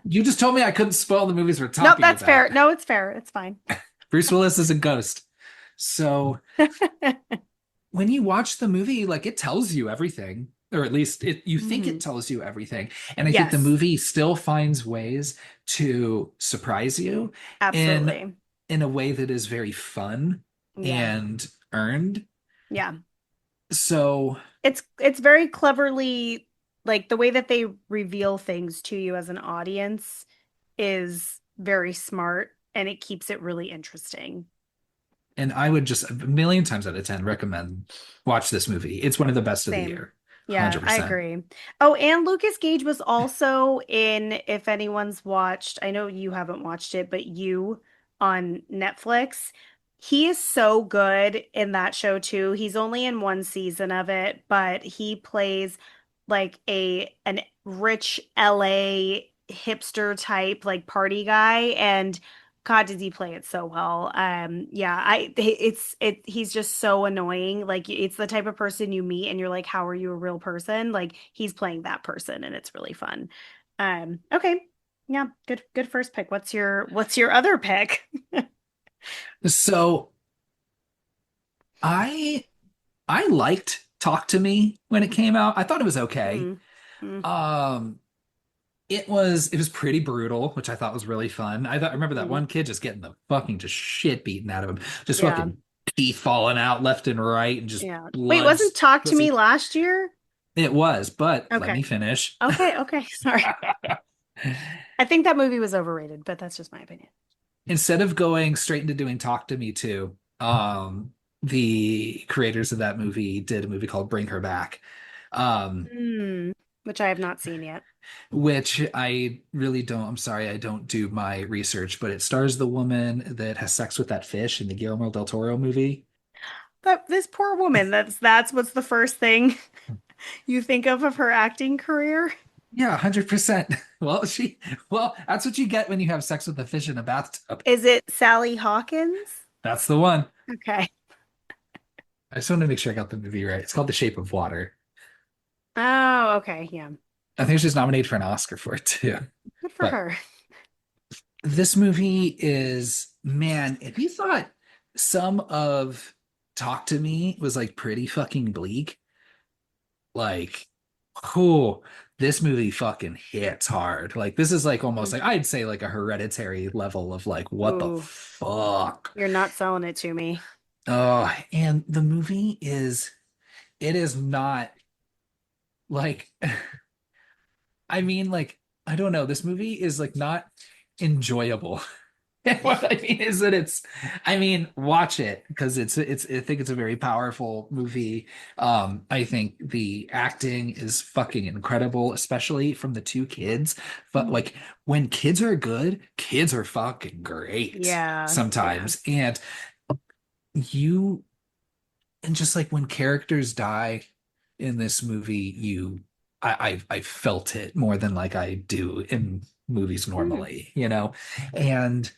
you just told me I couldn't spoil the movies we're Nope, talking that's fair. about. No, it's fair. It's fine. Bruce Willis is a ghost. So when you watch the movie, like it tells you everything, or at least you think Hmm. it tells you everything. And I think the Yes, movie still finds ways to surprise you in absolutely. in a way that is very fun Yeah. and earned. Yeah. So, It's very cleverly like the way that they reveal things to you as an audience is very smart and it keeps it really interesting. and I would just a million times out of 10 recommend watch this movie. It's one of the best of the Same. year. Yeah, I 100%. agree. Oh, and Lucas Gage was also in, if anyone's watched, I know you haven't watched it, but You on Netflix. He is so good in that show too. He's only in one season of it, but he plays like a an rich LA hipster type like party guy and God, did he play it so well? Yeah, he's just so annoying. Like it's the type of person you meet and you're like, how are you a real person? Like he's playing that person and it's really fun. Okay. Yeah, good first pick. What's your other pick? So I I liked Talk to Me when it came out. I thought it was okay. Mm, mm, Um, it was pretty brutal, which I thought was really fun. I remember that mm. one kid just getting the fucking just shit beaten out of him, just Yeah, fucking teeth falling out left and right, and just yeah. Wait, blood. wasn't Talk to Me last year? It was, but let Okay. me finish. Okay. Sorry. I think that movie was overrated, but that's just my opinion. Instead of going straight into doing Talk to Me too, the creators of that movie did a movie called Bring Her Back, um, Hmm. Which I have not seen yet. which I really don't. I'm sorry, I don't do my research, but it stars the woman that has sex with that fish in the Guillermo del Toro movie. But this poor woman, that's what's the first thing you think of her acting career? Yeah, 100%. Well, that's what you get when you have sex with a fish in a bathtub. Is it Sally Hawkins? That's the one. Okay. I just want to make sure I got the movie right. It's called The Shape of Water. Oh, okay. Yeah. I think she's nominated for an Oscar for it too. Good for But her. this movie is, man, if you thought some of Talk to Me was like pretty fucking bleak, like, cool, this movie fucking hits hard. Like, this is like almost like I'd say like a Hereditary level of like, what the Ooh, fuck? you're not selling it to me. Oh, and the movie is, it is not like, I mean, like, I don't know, this movie is like not enjoyable. What I mean is that I mean, watch it because I think it's a very powerful movie. I think the acting is fucking incredible, especially from the two kids. But Mhm. like when kids are good, kids are fucking great Yeah, yeah. sometimes. You, and just like when characters die in this movie, I felt it more than like I do in movies Hmm. normally, you know? And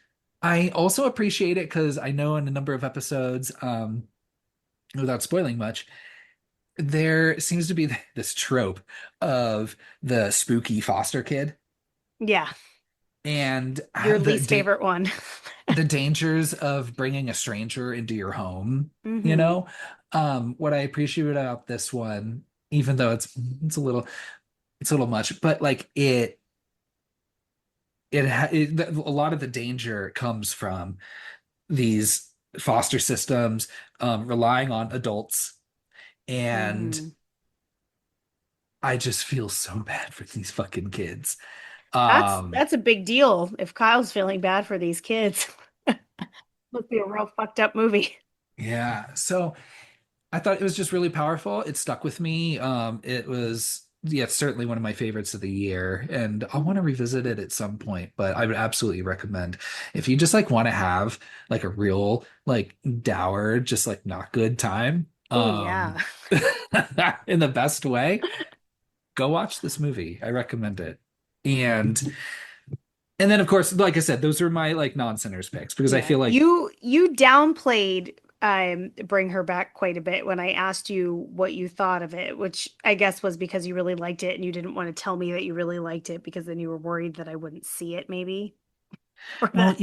I also appreciate it because I know in a number of episodes, without spoiling much, there seems to be this trope of the spooky foster kid Yeah, and your least favorite one. the dangers of bringing a stranger into your home, you Hmm. know? What I appreciate about this one, even though it's a little much, but like a lot of the danger comes from these foster systems relying on adults, and Hmm. I just feel so bad for these fucking kids. That's Um, that's a big deal if Kyle's feeling bad for these kids. Must be a real fucked up movie. yeah, so I thought it was just really powerful. It stuck with me. It was, yeah, it's certainly one of my favorites of the year, and I want to revisit it at some point. But I would absolutely recommend if you just like want to have like a real like dour, just like not good time, Oh yeah. in the best way, go watch this movie. I recommend it. And then of course, like I said, those are my like non-sinners picks because I Yeah. feel like You downplayed Bring Her Back quite a bit when I asked you what you thought of it, which I guess was because you really liked it and you didn't want to tell me that you really liked it because then you were worried that I wouldn't see it maybe. Or well, that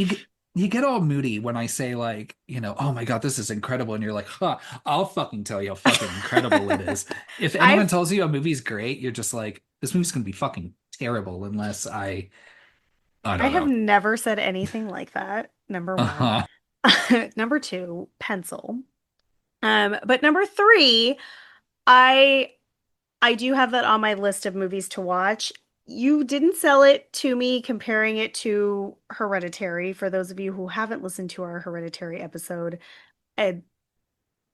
you get all moody when I say like, oh my God, this is incredible. And you're like, huh, I'll fucking tell you how fucking incredible it is. If anyone I've tells you a movie's great, you're just like, this movie's gonna be fucking terrible unless I I don't have know. never said anything like that, number one. Uh-huh. Number two, pencil. But number three, I I do have that on my list of movies to watch. You didn't sell it to me comparing it to Hereditary. For those of you who haven't listened to our Hereditary episode, uh,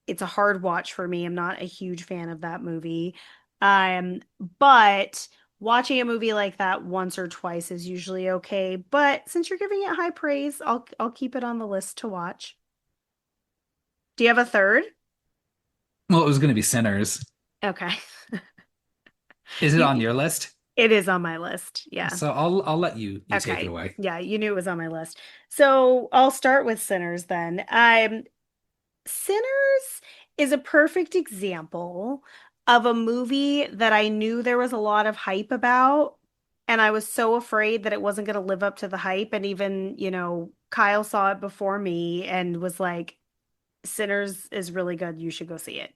it's a hard watch for me. I'm not a huge fan of that movie. Um, but watching a movie like that once or twice is usually okay. But since you're giving it high praise, I'll keep it on the list to watch. Do you have a third? Well, it was gonna be Sinners. Okay. Is it on You your list? It is on my list. Yeah. So I'll let you take it Okay. away. Yeah, you knew it was on my list. So I'll start with Sinners then. Sinners is a perfect example of a movie that I knew there was a lot of hype about, and I was so afraid that it wasn't going to live up to the hype. And even, Kyle saw it before me and was like, Sinners is really good. You should go see it.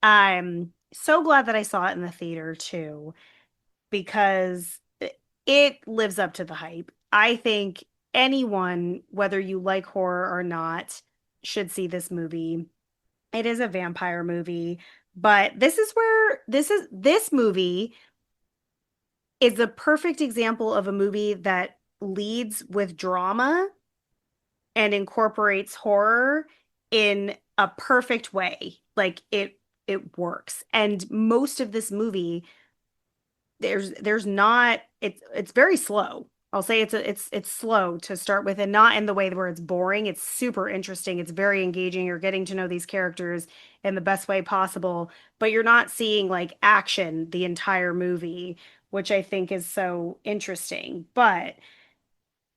I'm so glad that I saw it in the theater too, because it lives up to the hype. I think anyone, whether you like horror or not, should see this movie. It is a vampire movie, but this movie is a perfect example of a movie that leads with drama and incorporates horror in a perfect way. Like it works. And most of this movie, there's not it's very slow. I'll say it's slow to start with, and not in the way where it's boring. It's super interesting. It's very engaging. You're getting to know these characters in the best way possible, but you're not seeing like action the entire movie, which I think is so interesting. But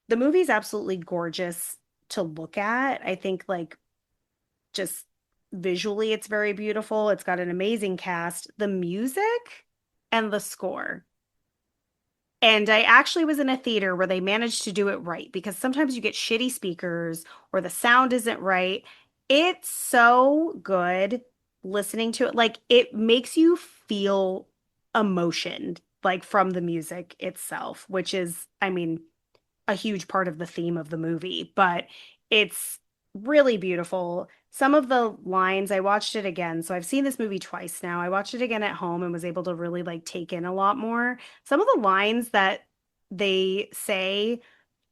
the movie's absolutely gorgeous to look at. I think like just visually it's very beautiful. It's got an amazing cast. The music and the score. And I actually was in a theater where they managed to do it right, because sometimes you get shitty speakers or the sound isn't right. It's so good listening to it. Like it makes you feel emotion, like from the music itself, which is, I mean, a huge part of the theme of the movie, but it's really beautiful. Some of the lines, I watched it again. So I've seen this movie twice now. I watched it again at home and was able to really like take in a lot more. Some of the lines that they say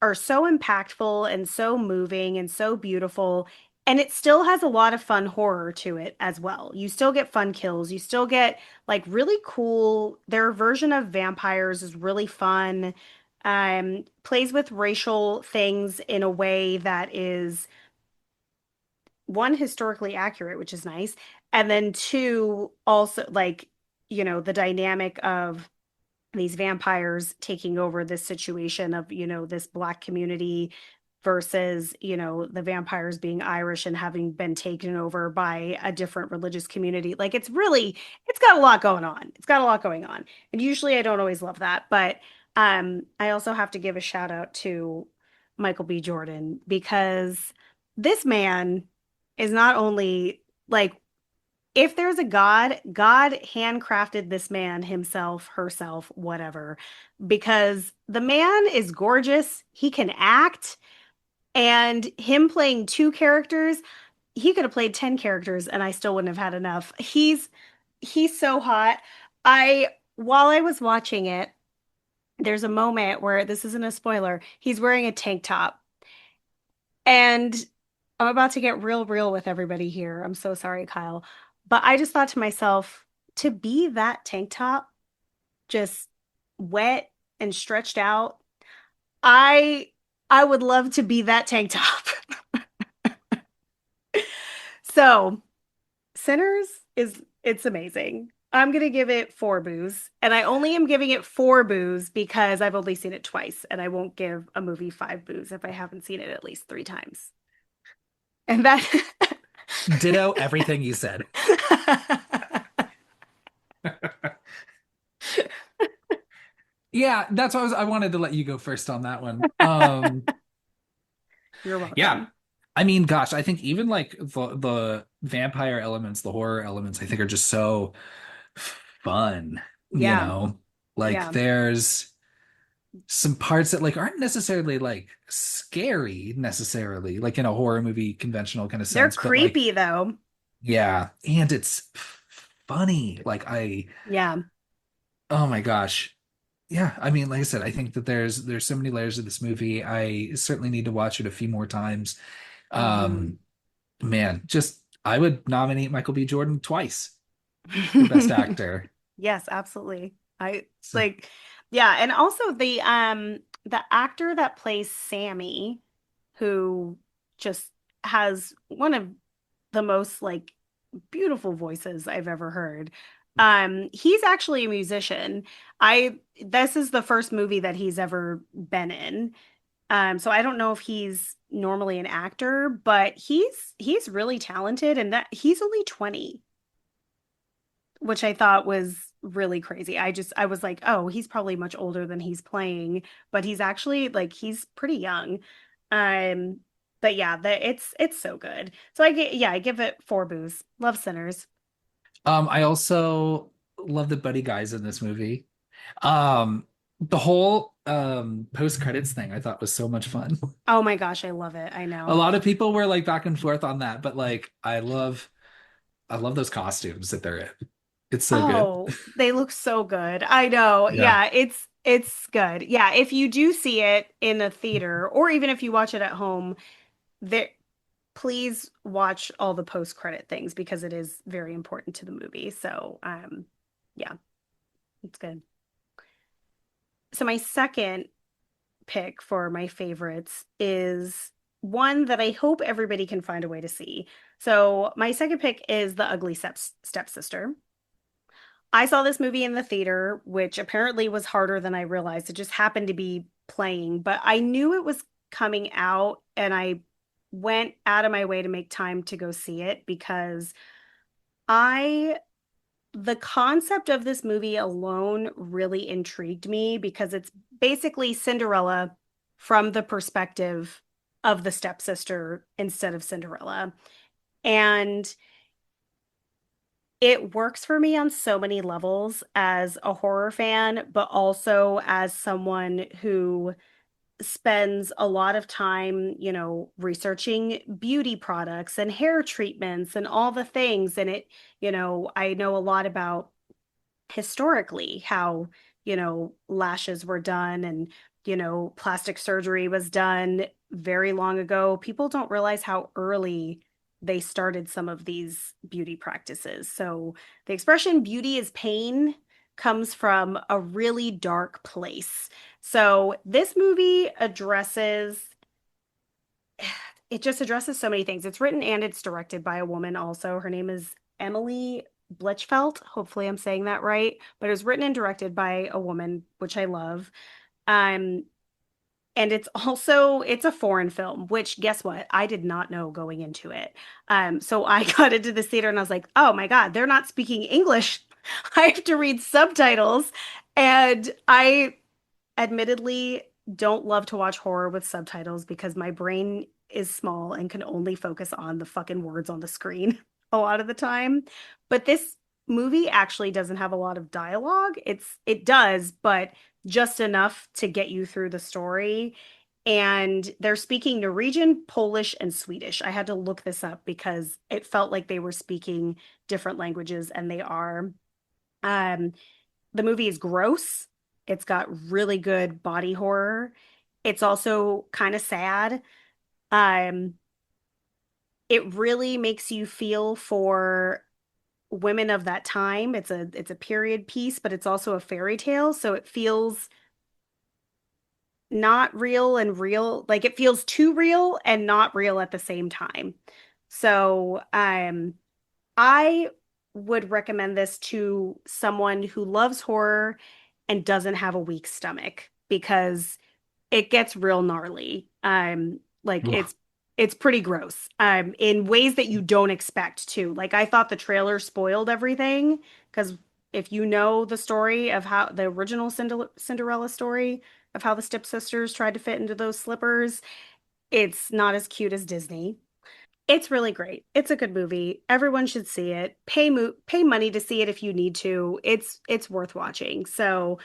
are so impactful and so moving and so beautiful. And it still has a lot of fun horror to it as well. You still get fun kills. You still get like really cool. Their version of vampires is really fun. Plays with racial things in a way that is one, historically accurate, which is nice. And then two, also like, the dynamic of these vampires taking over this situation of, this Black community versus, the vampires being Irish and having been taken over by a different religious community. Like it's got a lot going on. It's got a lot going on. And usually I don't always love that, but I also have to give a shout out to Michael B. Jordan, because this man is not only like, if there's a God, God handcrafted this man himself, herself, whatever, because the man is gorgeous. He can act, and him playing two characters, he could have played 10 characters and I still wouldn't have had enough. He's so hot. While I was watching it, there's a moment where, this isn't a spoiler, he's wearing a tank top. And I'm about to get real with everybody here. I'm so sorry, Kyle. But I just thought to myself, to be that tank top, just wet and stretched out, I I would love to be that tank top. So, Sinners it's amazing. I'm gonna give it 4 boos, and I only am giving it 4 boos because I've only seen it twice, and I won't give a movie 5 boos if I haven't seen it at least 3 times. And that Ditto everything you said. Yeah, that's why I wanted to let you go first on that one. You're Yeah. welcome. I mean, gosh, I think even like the vampire elements, the horror elements, I think are just so fun, you Yeah, know? Like yeah. there's some parts that like aren't necessarily like scary necessarily, like in a horror movie conventional kind of They're sense, but like creepy though. yeah, and it's funny. Yeah. Oh my gosh. Yeah, I mean, like I said, I think that there's so many layers of this movie. I certainly need to watch it a few more times. Hmm. Um, man, just I would nominate Michael B. Jordan twice for Best Actor. Yes, absolutely. I So, like, yeah, and also the actor that plays Sammy, who just has one of the most like beautiful voices I've ever heard. He's actually a musician. I This is the first movie that he's ever been in. So I don't know if he's normally an actor, but he's really talented and that he's only 20, which I thought was really crazy. I was like, "Oh, he's probably much older than he's playing," but he's actually like he's pretty young. Um but yeah, it's so good. So I give it 4 boos. Love Sinners. I also love the buddy guys in this movie. The whole post credits thing I thought was so much fun. Oh my gosh, I love it. I A know. lot of people were like back and forth on that, but like I love those costumes that they're in. It's so good. Oh, they look so good. I know. Yeah. Yeah, it's good. Yeah, if you do see it in a theater or even if you watch it at home, there please watch all the post-credit things because it is very important to the movie. So, yeah, it's good. So my second pick for my favorites is one that I hope everybody can find a way to see. So my second pick is The Ugly Stepsister. I saw this movie in the theater, which apparently was harder than I realized. It just happened to be playing, but I knew it was coming out and I went out of my way to make time to go see it because I the concept of this movie alone really intrigued me because it's basically Cinderella from the perspective of the stepsister instead of Cinderella. And it works for me on so many levels as a horror fan, but also as someone who spends a lot of time, researching beauty products and hair treatments and all the things. And I know a lot about historically how, lashes were done and, plastic surgery was done very long ago. People don't realize how early they started some of these beauty practices. So the expression beauty is pain comes from a really dark place. So this movie it just addresses so many things. It's written and it's directed by a woman also. Her name is Emily Blichfeld. Hopefully I'm saying that right. But it was written and directed by a woman, which I love. Um, and it's a foreign film, which guess what? I did not know going into it. So I got into this theater and I was like, oh my God, they're not speaking English. I have to read subtitles. And I admittedly don't love to watch horror with subtitles because my brain is small and can only focus on the fucking words on the screen a lot of the time. But this movie actually doesn't have a lot of dialogue. It does, but just enough to get you through the story. And they're speaking Norwegian, Polish, and Swedish. I had to look this up because it felt like they were speaking different languages, and they are. Um, the movie is gross. It's got really good body horror. It's also kind of sad. Um, it really makes you feel for women of that time. It's a period piece, but it's also a fairy tale, so it feels not real and real. Like it feels too real and not real at the same time. So, I would recommend this to someone who loves horror and doesn't have a weak stomach because it gets real gnarly. Like Oof. it's pretty gross. In ways that you don't expect to. Like I thought the trailer spoiled everything because if you know the story of how the original Cinderella story of how the stepsisters tried to fit into those slippers, it's not as cute as Disney. It's really great. It's a good movie. Everyone should see it. Pay money to see it if you need to. It's worth watching. So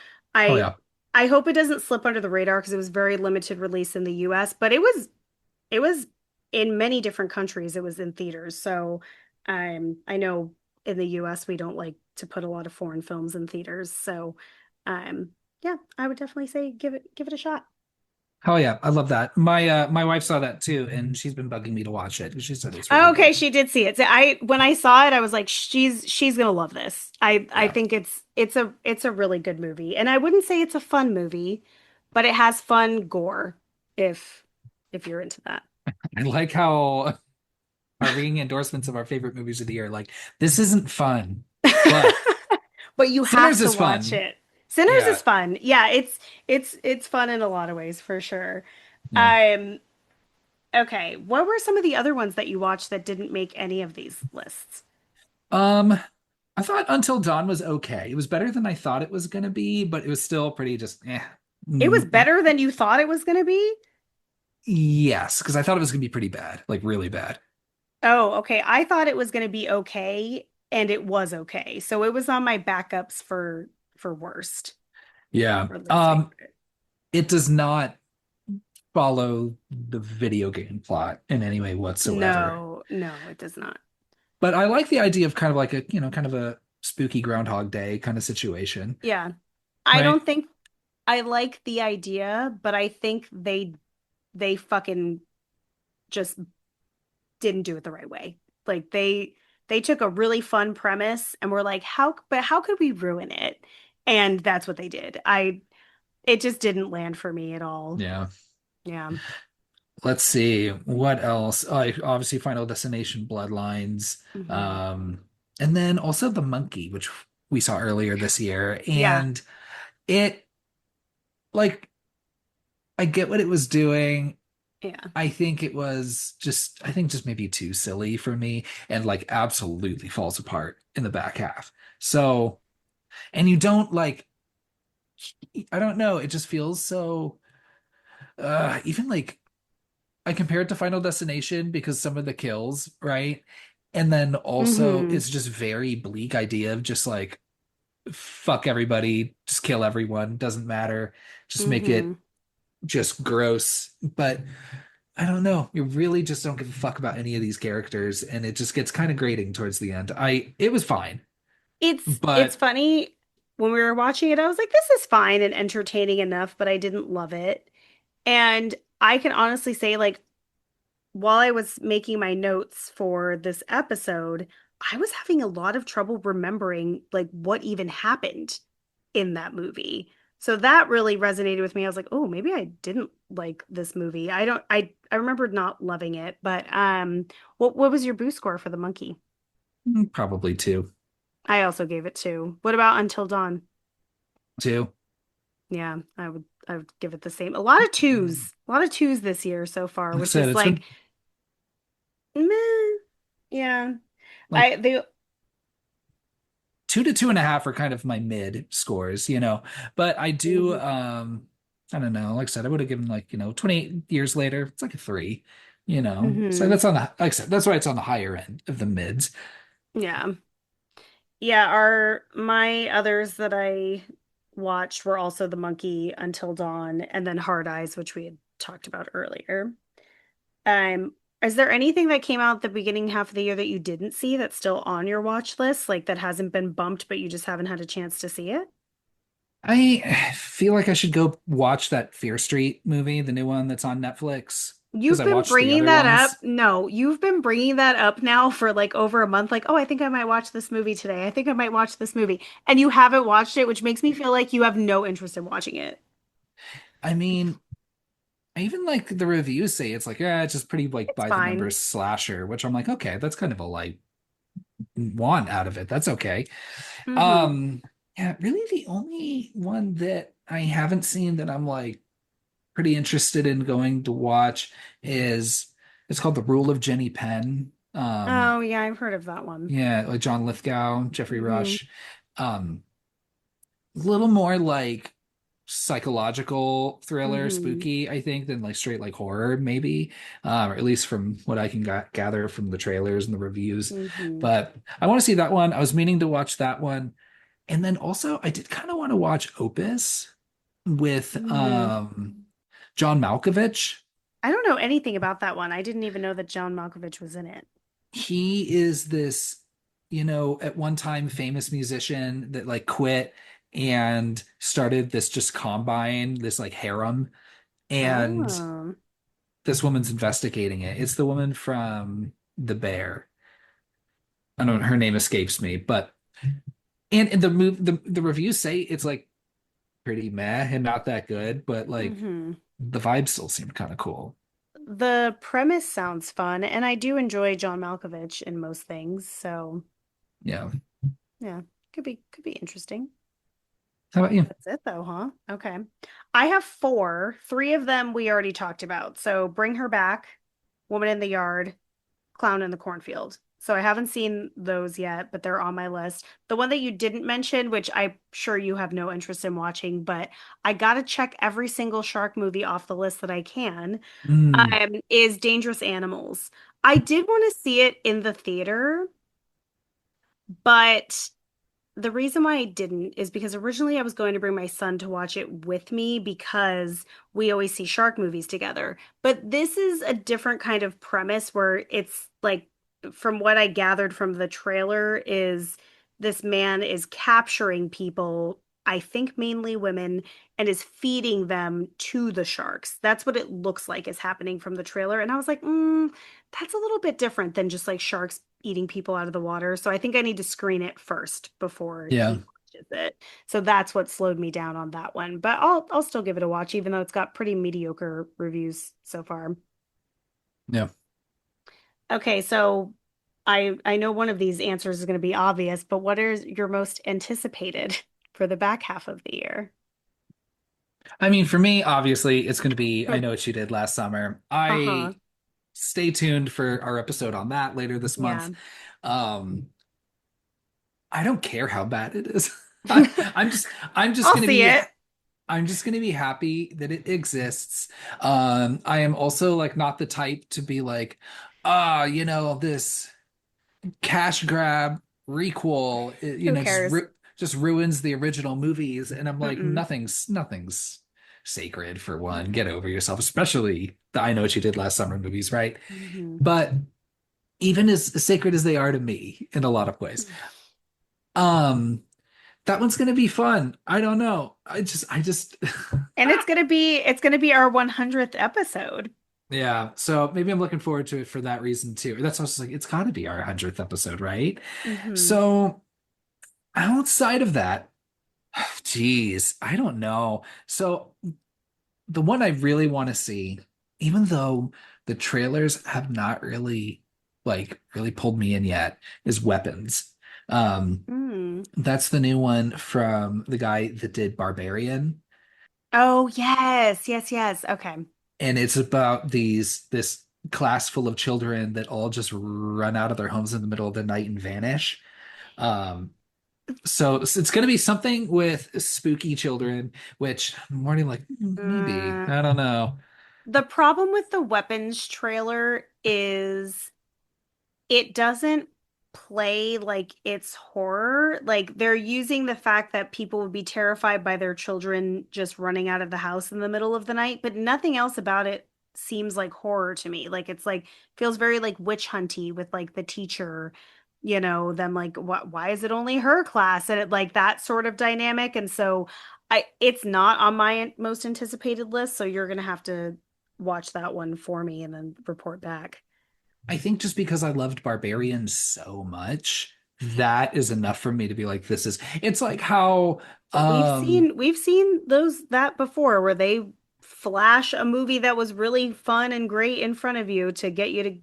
Oh I yeah. I hope it doesn't slip under the radar because it was very limited release in the US, but it was in many different countries. It was in theaters. So I know in the US we don't like to put a lot of foreign films in theaters. So yeah, I would definitely say give it a shot. Oh yeah. I love that. My wife saw that too, and she's been bugging me to watch it. She said it's really Okay, good. she did see it. So I when I saw it, I was like, she's gonna love this. I Yeah. think it's a really good movie, and I wouldn't say it's a fun movie, but it has fun gore if if you're into that. I like how our ringing endorsements of our favorite movies of the year, like this isn't fun, but but you have Sinners to is watch fun. it. Sinners Yeah. is fun. Yeah, it's fun in a lot of ways for sure. Yeah. Um, okay, what were some of the other ones that you watched that didn't make any of these lists? Um, I thought Until Dawn was okay. It was better than I thought it was gonna be, but it was still pretty just It was Mm, better than you thought it was going to be? yes, because I thought it was gonna be pretty bad, like really bad. Oh, okay. I thought it was going to be okay, and it was okay. So it was on my backups for worst Yeah. for least favorite. It does not follow the video game plot in any way whatsoever. No, no, it does not. But I like the idea of kind of like a, kind of a spooky Groundhog Day kind of situation, Yeah. I right? don't think I like the idea, but I think they fucking just didn't do it the right way. Like they took a really fun premise and were like, how could we ruin it? And that's what they did. I It just didn't land for me at all. Yeah. Yeah. Let's see what else. Obviously, Final Destination Bloodlines, Hmm. um, and then also The Monkey, which we saw earlier this year, Yeah. and it like I get what it was doing. Yeah. I think it was just, I think just maybe too silly for me, and like absolutely falls apart in the back half. So, and you don't like, I don't know, it just feels so. Even like I compare it to Final Destination because some of the kills, right? And then also Hmm. it's just very bleak idea of just like fuck everybody, just kill everyone, doesn't matter, just make Hmm. it just gross. But I don't know, you really just don't give a fuck about any of these characters, and it just gets kind of grating towards the end. It was fine, It's but funny when we were watching it, I was like, this is fine and entertaining enough, but I didn't love it. And I can honestly say, like, while I was making my notes for this episode, I was having a lot of trouble remembering like what even happened in that movie. So that really resonated with me. I was like, oh, maybe I didn't like this movie. I don't I remembered not loving it, but what was your boost score for the monkey? probably two. I also gave it two. What about Until Dawn? Two. Yeah, I would give it the same. A lot of twos. A lot of twos this year so far, Like I which said, is it's like been meh. Yeah. like I they 2 to 2.5 are kind of my mid scores, But I do, Mhm. I don't know. Like I said, I would have given like, 28 years later, it's like a 3, So Mhm. that's on the, like I said, that's why it's on the higher end of the mids. Yeah. Yeah, our my others that I watched were also The Monkey, Until Dawn, and then Hard Eyes, which we had talked about earlier. Um, is there anything that came out the beginning half of the year that you didn't see that's still on your watch list, like that hasn't been bumped, but you just haven't had a chance to see it? I feel like I should go watch that Fear Street movie, the new one that's on Netflix, because You've I been watched the bringing other that up. ones. No, you've been bringing that up now for like over a month. Like, oh, I think I might watch this movie today. I think I might watch this movie. And you haven't watched it, which makes me feel like you have no interest in watching it. I mean, I even like the reviews say it's like, yeah, it's just pretty like It's by the fine. numbers slasher, which I'm like, okay, that's kind of a like want out of it. That's okay. Hmm. Um, yeah, really the only one that I haven't seen that I'm like pretty interested in going to watch is it's called The Rule of Jenny Penn. Oh, yeah, I've heard of that one. Yeah, like John Lithgow, Jeffrey Hmm. Rush. A little more like psychological thriller, Hmm. spooky, I think, than like straight like horror, maybe. Or at least from what I can gather from the trailers and the reviews. Hmm. But I want to see that one. I was meaning to watch that one. And then also I did kind of want to watch Opus with Hmm. John Malkovich. I don't know anything about that one. I didn't even know that John Malkovich was in it. He is this, at one time famous musician that like quit and started this just combine, this like harem, and Oh. this woman's investigating it. It's the woman from The Bear. I don't her name escapes me, but and the reviews say it's like pretty meh and not that good, but like Hmm. the vibes still seem kind of cool. The premise sounds fun, and I do enjoy John Malkovich in most things. So, Yeah. yeah, Could be interesting. How about you? That's it though, huh? Okay. I have four. Three of them we already talked about. So Bring Her Back, Woman in the Yard, Clown in the Cornfield. So I haven't seen those yet, but they're on my list. The one that you didn't mention, which I'm sure you have no interest in watching, but I gotta check every single shark movie off the list that I can, Mm, is Dangerous Animals. I did want to see it in the theater, but the reason why I didn't is because originally I was going to bring my son to watch it with me because we always see shark movies together. But this is a different kind of premise where it's like, from what I gathered from the trailer, is this man is capturing people, I think mainly women, and is feeding them to the sharks. That's what it looks like is happening from the trailer. And I was like, that's a little bit different than just like sharks eating people out of the water. So I think I need to screen it first before yeah, he watches it. So that's what slowed me down on that one. But I'll still give it a watch, even though it's got pretty mediocre reviews so far. yeah. Okay, so I know one of these answers is going to be obvious, but what is your most anticipated for the back half of the year? I mean, for me, obviously, it's going to be I Know What You Did Last Summer. Uh-huh. I stay tuned for our episode on that later this Yeah. month. Um, I don't care how bad it is. I, I'm just I'm just I'll gonna see be it. I'm just gonna be happy that it exists. I am also like not the type to be like, this cash grab requel, Who cares? just ruins the original movies. And I'm like, Mm-mm. nothing's sacred for one. Get over yourself, especially the I Know What You Did Last Summer movies, right? Mhm. But even as sacred as they are to me in a lot of ways, um, that one's gonna be fun. I don't know. I just And it's gonna be our 100th episode. yeah. So maybe I'm looking forward to it for that reason too. That's also like it's got to be our 100th episode, right? Hmm. So outside of that, geez, I don't know. So the one I really want to see, even though the trailers have not really pulled me in yet, is Weapons. Um, Mm. that's the new one from the guy that did Barbarian. Oh, yes, yes, yes. Okay. And it's about this class full of children that all just run out of their homes in the middle of the night and vanish. Um, so it's going to be something with spooky children, which I'm already like, maybe Mm. I don't know. The problem with the weapons trailer is it doesn't play like it's horror. Like they're using the fact that people would be terrified by their children just running out of the house in the middle of the night, but nothing else about it seems like horror to me. Like it's like feels very like witch hunty with like the teacher, them like what why is it only her class and it like that sort of dynamic. And so it's not on my most anticipated list, so you're gonna have to watch that one for me and then report back. I think just because I loved Barbarian so much, that is enough for me to be like, this is. It's like how, But we've um, seen we've seen that before where they flash a movie that was really fun and great in front of you to get you to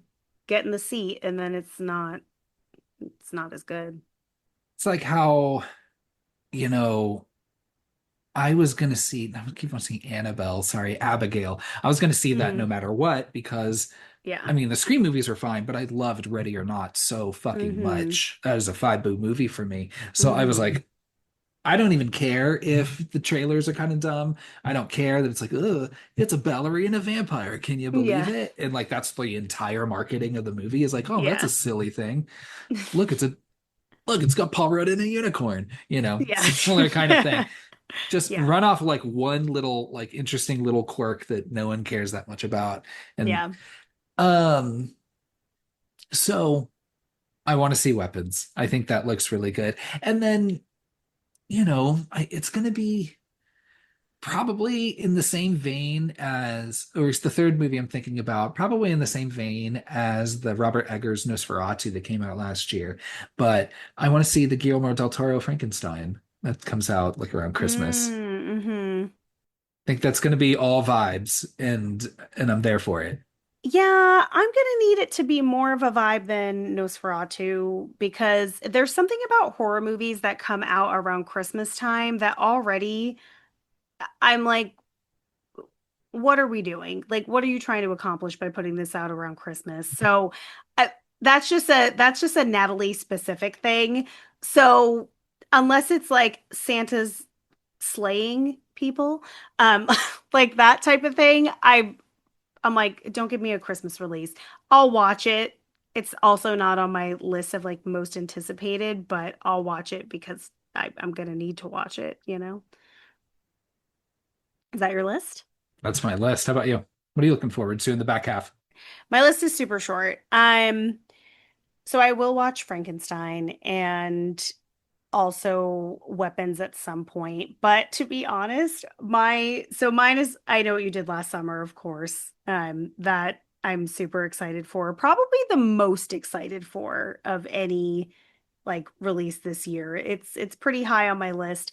get in the seat and then it's not as good. it's like how, you know, I was gonna see. I keep on seeing Annabelle. Sorry, Abigail. I was gonna see that no Mm, matter what because I yeah. mean, the Scream movies are fine, but I loved Ready or Not so fucking Mm-hmm. much. That is a five boo movie for me. So I was Mm-hmm. like, I don't even care if the trailers are kind of dumb. I don't care that it's like, ugh, it's a ballerina vampire. Can you believe Yeah. it? And like that's the entire marketing of the movie is like, oh, that's a Yeah. silly thing. Look, it's got Paul Rudd and a unicorn, Yeah. similar kind of thing. Just Yeah. run off like one little like interesting little quirk that no one cares that much about. And Yeah. um so I want to see Weapons. I think that looks really good. And then, it's going to be probably in the same vein as, or it's the third movie I'm thinking about, probably in the same vein as the Robert Eggers Nosferatu that came out last year. But I want to see the Guillermo del Toro Frankenstein that comes out like around Christmas. Mm-hmm. I think that's going to be all vibes, and I'm there for it. Yeah, I'm gonna need it to be more of a vibe than Nosferatu because there's something about horror movies that come out around Christmas time that already I'm like, what are we doing? Like, what are you trying to accomplish by putting this out around Christmas? So, uh, that's just a Natalie specific thing. So, unless it's like Santa's slaying people, um, like that type of thing, I'm like, don't give me a Christmas release. I'll watch it. It's also not on my list of like most anticipated, but I'll watch it because I'm gonna need to watch it, you know? Is that your list? That's my list. How about you? What are you looking forward to in the back half? My list is super short. So I will watch Frankenstein and also Weapons at some point. But to be honest, mine is I Know What You Did Last Summer, of course. That I'm super excited for. Probably the most excited for of any like release this year. It's pretty high on my list.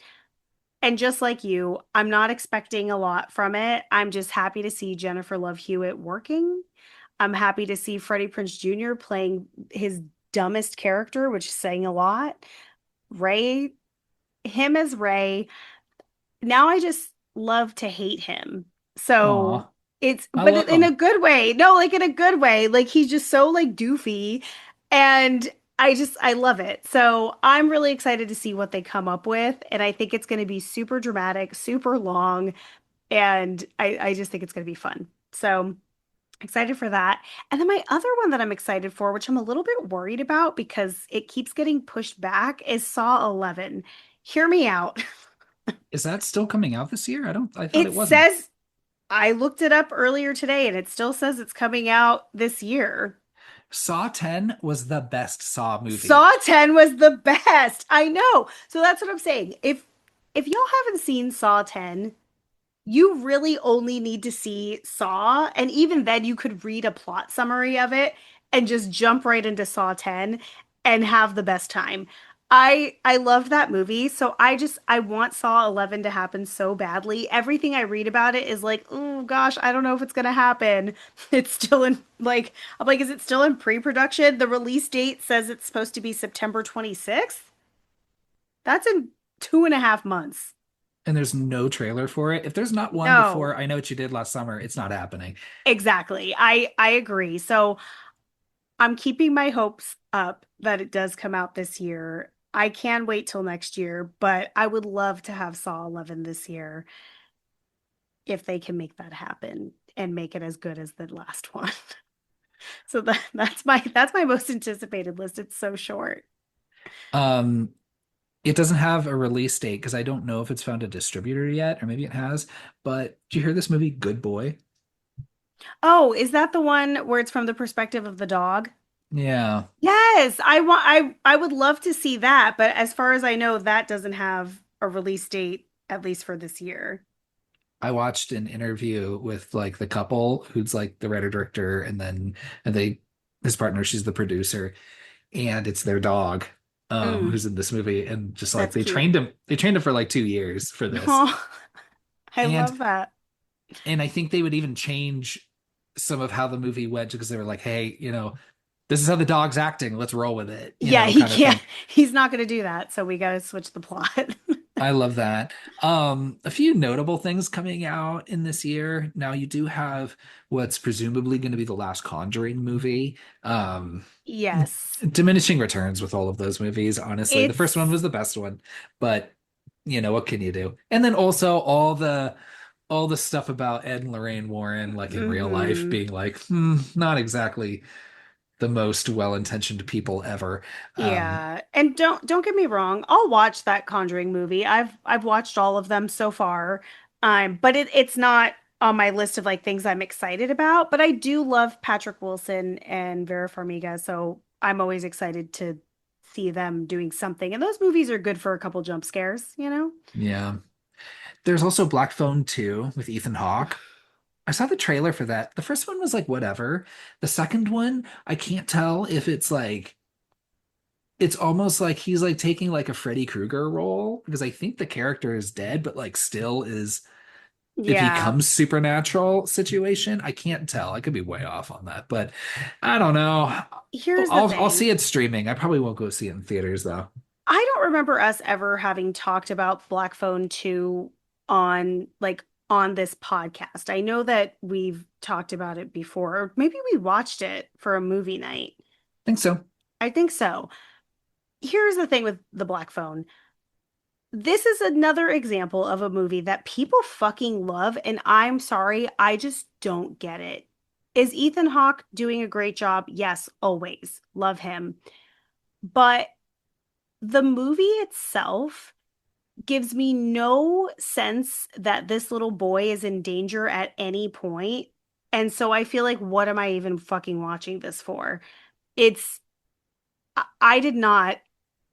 And just like you, I'm not expecting a lot from it. I'm just happy to see Jennifer Love Hewitt working. I'm happy to see Freddie Prinze Jr. playing his dumbest character, which is saying a lot. Ray, him as Ray, now I just love to hate him. So Aw, I but love in a him. good way. No, like in a good way. Like he's just so like doofy. And I love it. So I'm really excited to see what they come up with. And I think it's going to be super dramatic, super long. And I just think it's going to be fun. So excited for that. And then my other one that I'm excited for, which I'm a little bit worried about because it keeps getting pushed back, is Saw 11. Hear me out. Is that still coming out this year? I thought It it wasn't. says, I looked it up earlier today and it still says it's coming out this year. Saw 10 was the best Saw movie. Saw 10 was the best. I know. So that's what I'm saying. If y'all haven't seen Saw 10, you really only need to see Saw, and even then you could read a plot summary of it and just jump right into Saw 10 and have the best time. I love that movie, so I want Saw 11 to happen so badly. Everything I read about it is like, "Oh gosh, I don't know if it's gonna happen." It's still in like I'm like, is it still in pre-production? The release date says it's supposed to be September 26th. That's in 2.5 months. And there's no trailer for it. If there's not one before No. I Know What You Did Last Summer, it's not happening. Exactly. I agree. So I'm keeping my hopes up that it does come out this year. I can wait till next year, but I would love to have Saw 11 this year if they can make that happen and make it as good as the last one. So that's my most anticipated list. It's so short. Um, it doesn't have a release date because I don't know if it's found a distributor yet, or maybe it has. But did you hear this movie, Good Boy? Oh, is that the one where it's from the perspective of the dog? Yeah, Yes, I would love to see that, but as far as I know, that doesn't have a release date, at least for this year. I watched an interview with like the couple who's like the writer director, and they his partner, she's the producer, and it's their dog Mm, who's in this movie, and just like that's cute. they trained him for like 2 years for this. Oh, I And love that. I think they would even change some of how the movie went because they were like, hey, this is how the dog's acting. Let's roll with it, Yeah, he kind of can't, thing. he's not going to do that, so we got to switch the plot. I love that. A few notable things coming out in this year. Now you do have what's presumably going to be the last Conjuring movie. Yes. Diminishing returns with all of those movies, honestly. The first one It's was the best one, but what can you do? And then also all the stuff about Ed and Lorraine Warren, like in real life, hmm being like, not exactly the most well-intentioned people ever. Um, Yeah. And don't get me wrong, I'll watch that Conjuring movie. I've watched all of them so far. But it's not on my list of like things I'm excited about, but I do love Patrick Wilson and Vera Farmiga, so I'm always excited to see them doing something. And those movies are good for a couple jump scares, you know? yeah. There's also Black Phone 2 with Ethan Hawke. I saw the trailer for that. The first one was like whatever. The second one, I can't tell if it's like it's almost like he's like taking like a Freddy Krueger role because I think the character is dead, but like still is it Yeah. becomes supernatural situation. I can't tell. I could be way off on that, but I don't know. Here's the I'll thing. see it streaming. I probably won't go see it in theaters though. I don't remember us ever having talked about Black Phone 2 on on this podcast. I know that we've talked about it before, or maybe we watched it for a movie night. I think so. I think so. Here's the thing with the Black Phone. This is another example of a movie that people fucking love, and I'm sorry, I just don't get it. Is Ethan Hawke doing a great job? Yes, always. Love him. But the movie itself gives me no sense that this little boy is in danger at any point. And so I feel like, what am I even fucking watching this for? It's, I did not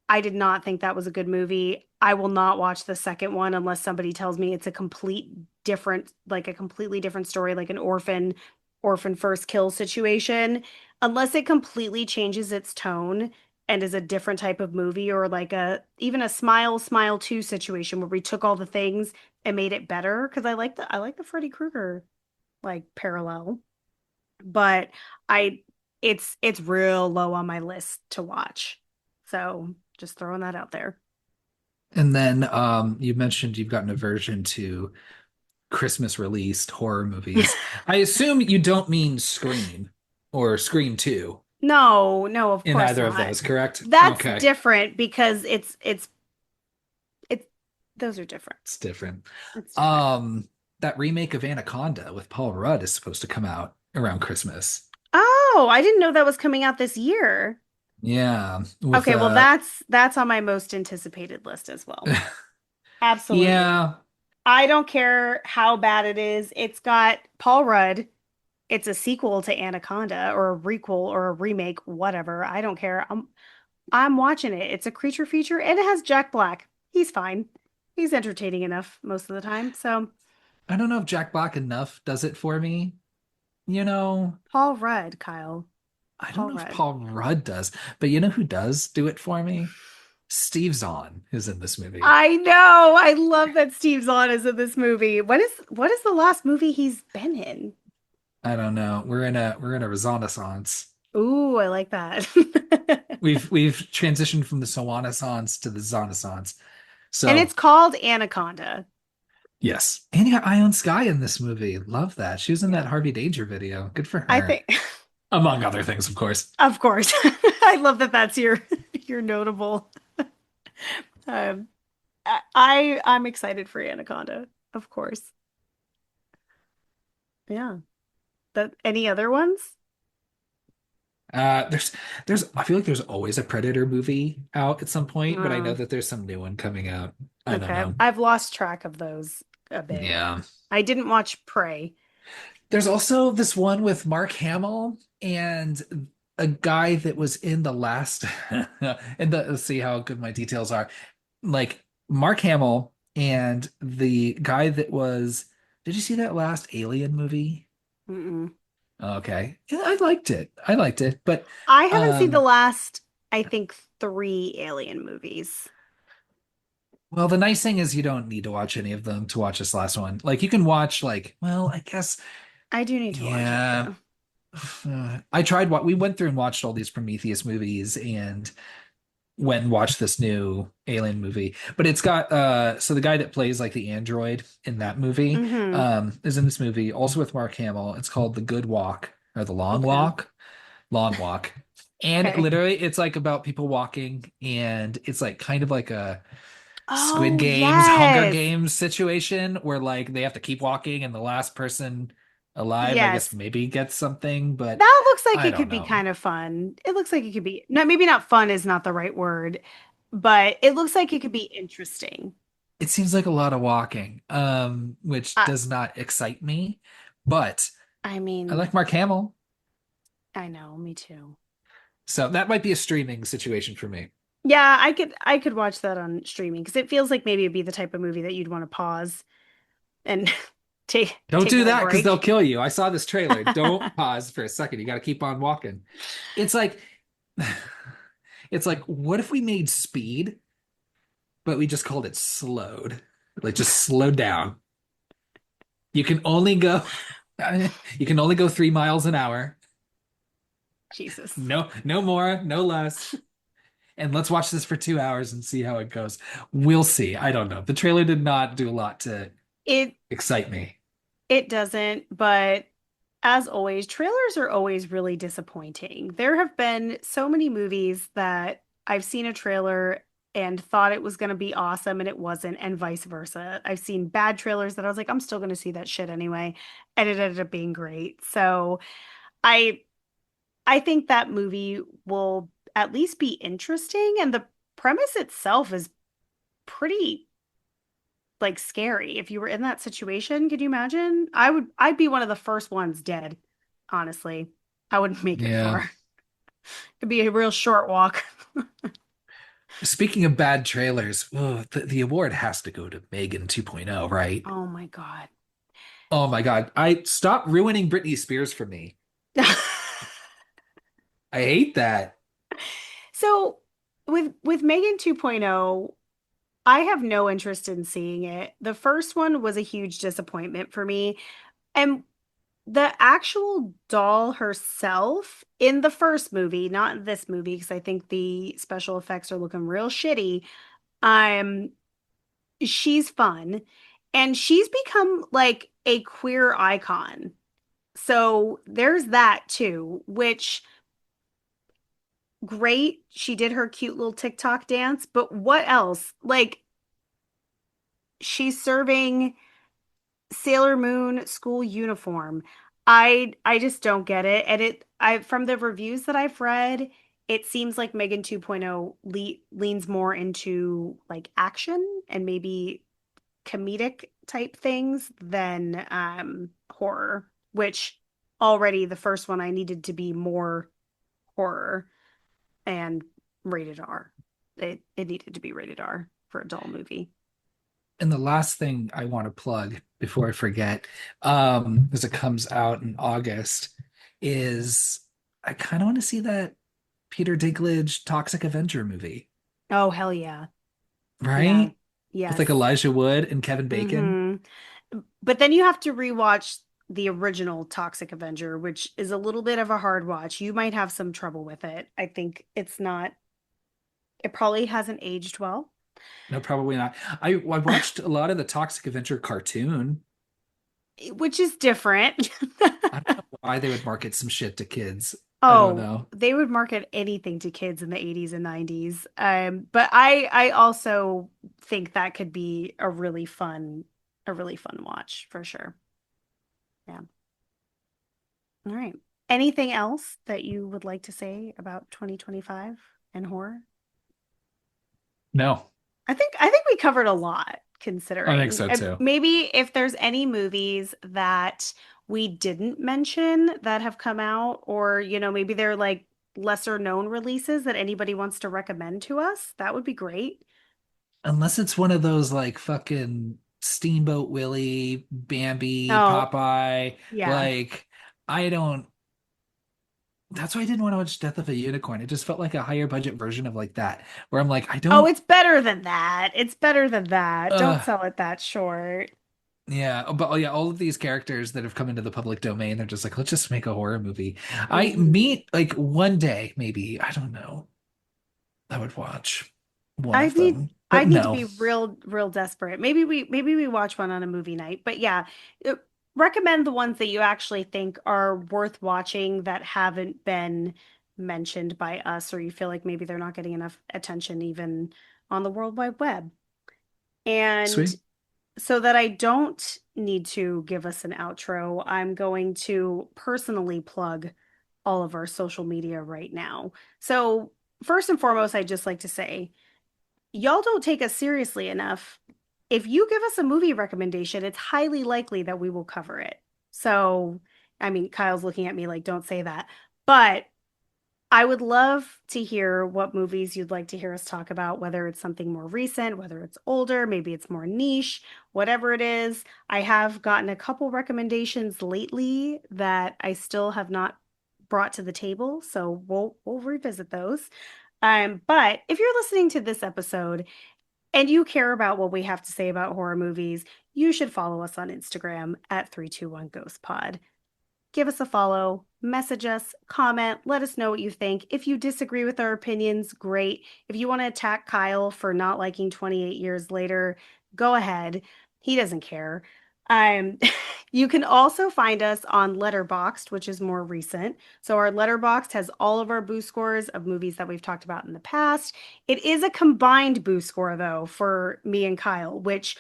I did not think that was a good movie. I will not watch the second one unless somebody tells me it's a complete different, like a completely different story, like an orphan first kill situation. Unless it completely changes its tone and is a different type of movie, or like a even a Smile 2 situation where we took all the things and made it better. Because I like the Freddy Krueger like parallel. But I it's real low on my list to watch. So just throwing that out there. And then you mentioned you've got an aversion to Christmas released horror movies. I assume you don't mean Scream or Scream 2 No, no, of in course either of not. those, correct? That's Okay. different because it's those are different. It's different. It's different. Um, that remake of Anaconda with Paul Rudd is supposed to come out around Christmas. Oh, I didn't know that was coming out this year. Yeah, with Okay, well that's on my most anticipated list as well. Absolutely. yeah, I don't care how bad it is. It's got Paul Rudd. It's a sequel to Anaconda or a requel or a remake, whatever. I don't care. I'm watching it. It's a creature feature and it has Jack Black. He's fine. He's entertaining enough most of the time. So, I don't know if Jack Black enough does it for me. You know, Paul Rudd, Kyle. I don't Paul know if Rudd. Paul Rudd does, but you know who does do it for me? Steve Zahn is in this movie. I know. I love that Steve Zahn is in this movie. What is the last movie he's been in? I don't know. We're in a renaissance. Ooh, I like that. We've transitioned from the Swannaissance to the Zonaissance. And it's So called Anaconda. yes. And you got Ion Sky in this movie. Love that. She was in that Yeah. Harvey Danger video. Good for I her. think Among other things, of course. of course. I love that that's your notable. Um, I'm excited for Anaconda, of course. Yeah. That any other ones? There's I feel like there's always a Predator movie out at some point, but I know Uh, that there's some new one coming out. I don't okay. know. I've lost track of those a bit. Yeah. I didn't watch Prey. There's also this one with Mark Hamill and a guy that was in the last and let's see how good my details are. Like Mark Hamill and the guy that was, did you see that last Alien movie? Mm-mm. Okay. Yeah, I liked it. I liked it. But I haven't seen the um last, I think, three Alien movies. well, the nice thing is you don't need to watch any of them to watch this last one. Like you can watch like, well, I guess I do need to watch it yeah. though. I tried what we went through and watched all these Prometheus movies and went and watched this new Alien movie. But it's got so the guy that plays like the android in that movie Mm-hmm. is in this movie also with Mark Hamill. It's called The Good Walk or The Long Okay. Walk. Long Walk. And Okay. literally it's like about people walking and it's like kind of like a Squid Oh, Games, Hunger yes. Games situation where like they have to keep walking and the last person alive, I guess Yes. maybe gets something, but That looks like I it don't could be know. kind of fun. It looks like it could be, no, maybe not fun is not the right word, but it looks like it could be interesting. It seems like a lot of walking, which I, does not excite me, but I I mean, like Mark Hamill, I know, me too. so that might be a streaming situation for me. Yeah, I could watch that on streaming because it feels like maybe it'd be the type of movie that you'd want to pause and Don't take a do little that because they'll break. kill you. I saw this trailer. Don't pause for a second. You got to keep on walking. It's like, it's like, what if we made Speed, but we just called it Slowed? Like just slowed down. You can only go you can only go 3 miles an hour. Jesus. No, no more, no less. And let's watch this for 2 hours and see how it goes. We'll see. I don't know. The trailer did not do a lot to It excite me. it doesn't, but as always, trailers are always really disappointing. There have been so many movies that I've seen a trailer and thought it was going to be awesome and it wasn't, and vice versa. I've seen bad trailers that I was like, I'm still going to see that shit anyway, and it ended up being great. So I I think that movie will at least be interesting, and the premise itself is pretty like scary. If you were in that situation, could you imagine? I'd be one of the first ones dead, honestly. I wouldn't make it Yeah. far. It'd be a real short walk. Speaking of bad trailers, the award has to go to Megan 2.0, right? Oh my God. Oh my God. I stop ruining Britney Spears for me. I hate that. So with Megan 2.0, I have no interest in seeing it. The first one was a huge disappointment for me. And the actual doll herself in the first movie, not in this movie, because I think the special effects are looking real shitty. Um, she's fun, and she's become like a queer icon. So there's that too, which great. She did her cute little TikTok dance, but what else? Like she's serving Sailor Moon school uniform. I just don't get it. And it I from the reviews that I've read, it seems like Megan 2.0 leans more into like action and maybe comedic type things than horror, which already the first one I needed to be more horror and rated R. It needed to be rated R for a doll movie. And the last thing I want to plug before I forget, because it comes out in August, is I kind of want to see that Peter Dinklage Toxic Avenger movie, Oh, hell yeah. Yeah. right? With like Yes. Elijah Wood and Kevin Bacon. Hmm. But then you have to rewatch the original Toxic Avenger, which is a little bit of a hard watch. You might have some trouble with it. I think it probably hasn't aged well, No, probably not. I watched a lot of the Toxic Avenger cartoon. which is different. I don't know why they would market some shit to kids. I don't Oh, know. they would market anything to kids in the 80s and 90s. But I also think that could be a really fun watch for sure. Yeah. All right. Anything else that you would like to say about 2025 and horror? No, I think we covered a lot I think considering. so too. Maybe if there's any movies that we didn't mention that have come out, or maybe they're like lesser known releases that anybody wants to recommend to us, that would be great. Unless it's one of those like fucking Steamboat Willie, Bambi, Oh, Popeye, yeah. like I don't that's why I didn't want to watch Death of a Unicorn. It just felt like a higher budget version of like that, where I'm like, I Oh, don't it's better than that. It's better than that. Don't uh sell it that short. yeah, but oh yeah, all of these characters that have come into the public domain, they're just like, let's just make a horror movie. I Hmm. meet like one day, maybe, I don't know, I would watch one I of need them. I But need to no. be real desperate. Maybe we watch one on a movie night. But yeah, uh, recommend the ones that you actually think are worth watching that haven't been mentioned by us, or you feel like maybe they're not getting enough attention even on the World Wide Web. And Sweet. so that I don't need to give us an outro, I'm going to personally plug all of our social media right now. So first and foremost, I'd just like to say y'all don't take us seriously enough. If you give us a movie recommendation, it's highly likely that we will cover it. So, I mean, Kyle's looking at me like, don't say that. But I would love to hear what movies you'd like to hear us talk about, whether it's something more recent, whether it's older, maybe it's more niche, whatever it is. I have gotten a couple recommendations lately that I still have not brought to the table, so we'll revisit those. But if you're listening to this episode and you care about what we have to say about horror movies, you should follow us on Instagram at 321 Ghost Pod. Give us a follow, message us, comment, let us know what you think. If you disagree with our opinions, great. If you want to attack Kyle for not liking 28 years later, go ahead. He doesn't care. Um, you can also find us on Letterboxd, which is more recent. So our Letterboxd has all of our boo scores of movies that we've talked about in the past. It is a combined boo score though for me and Kyle, which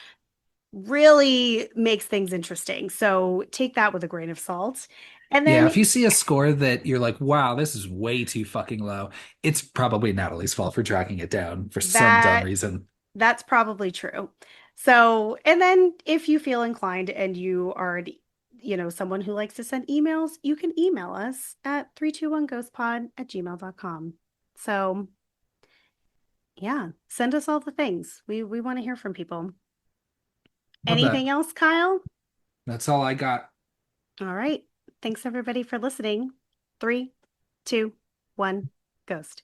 really makes things interesting. So take that with a grain of salt. And Yeah, then if you see a score that you're like, wow, this is way too fucking low, it's probably Natalie's fault for tracking it down for some dumb that reason. that's probably true. So, and then if you feel inclined and you are, someone who likes to send emails, you can email us at 321ghostpod@gmail.com. So, yeah, send us all the things. We want to hear from people. Love that. Anything else, Kyle? That's all I got. All right. Thanks everybody for listening. 3, 2, 1, ghost.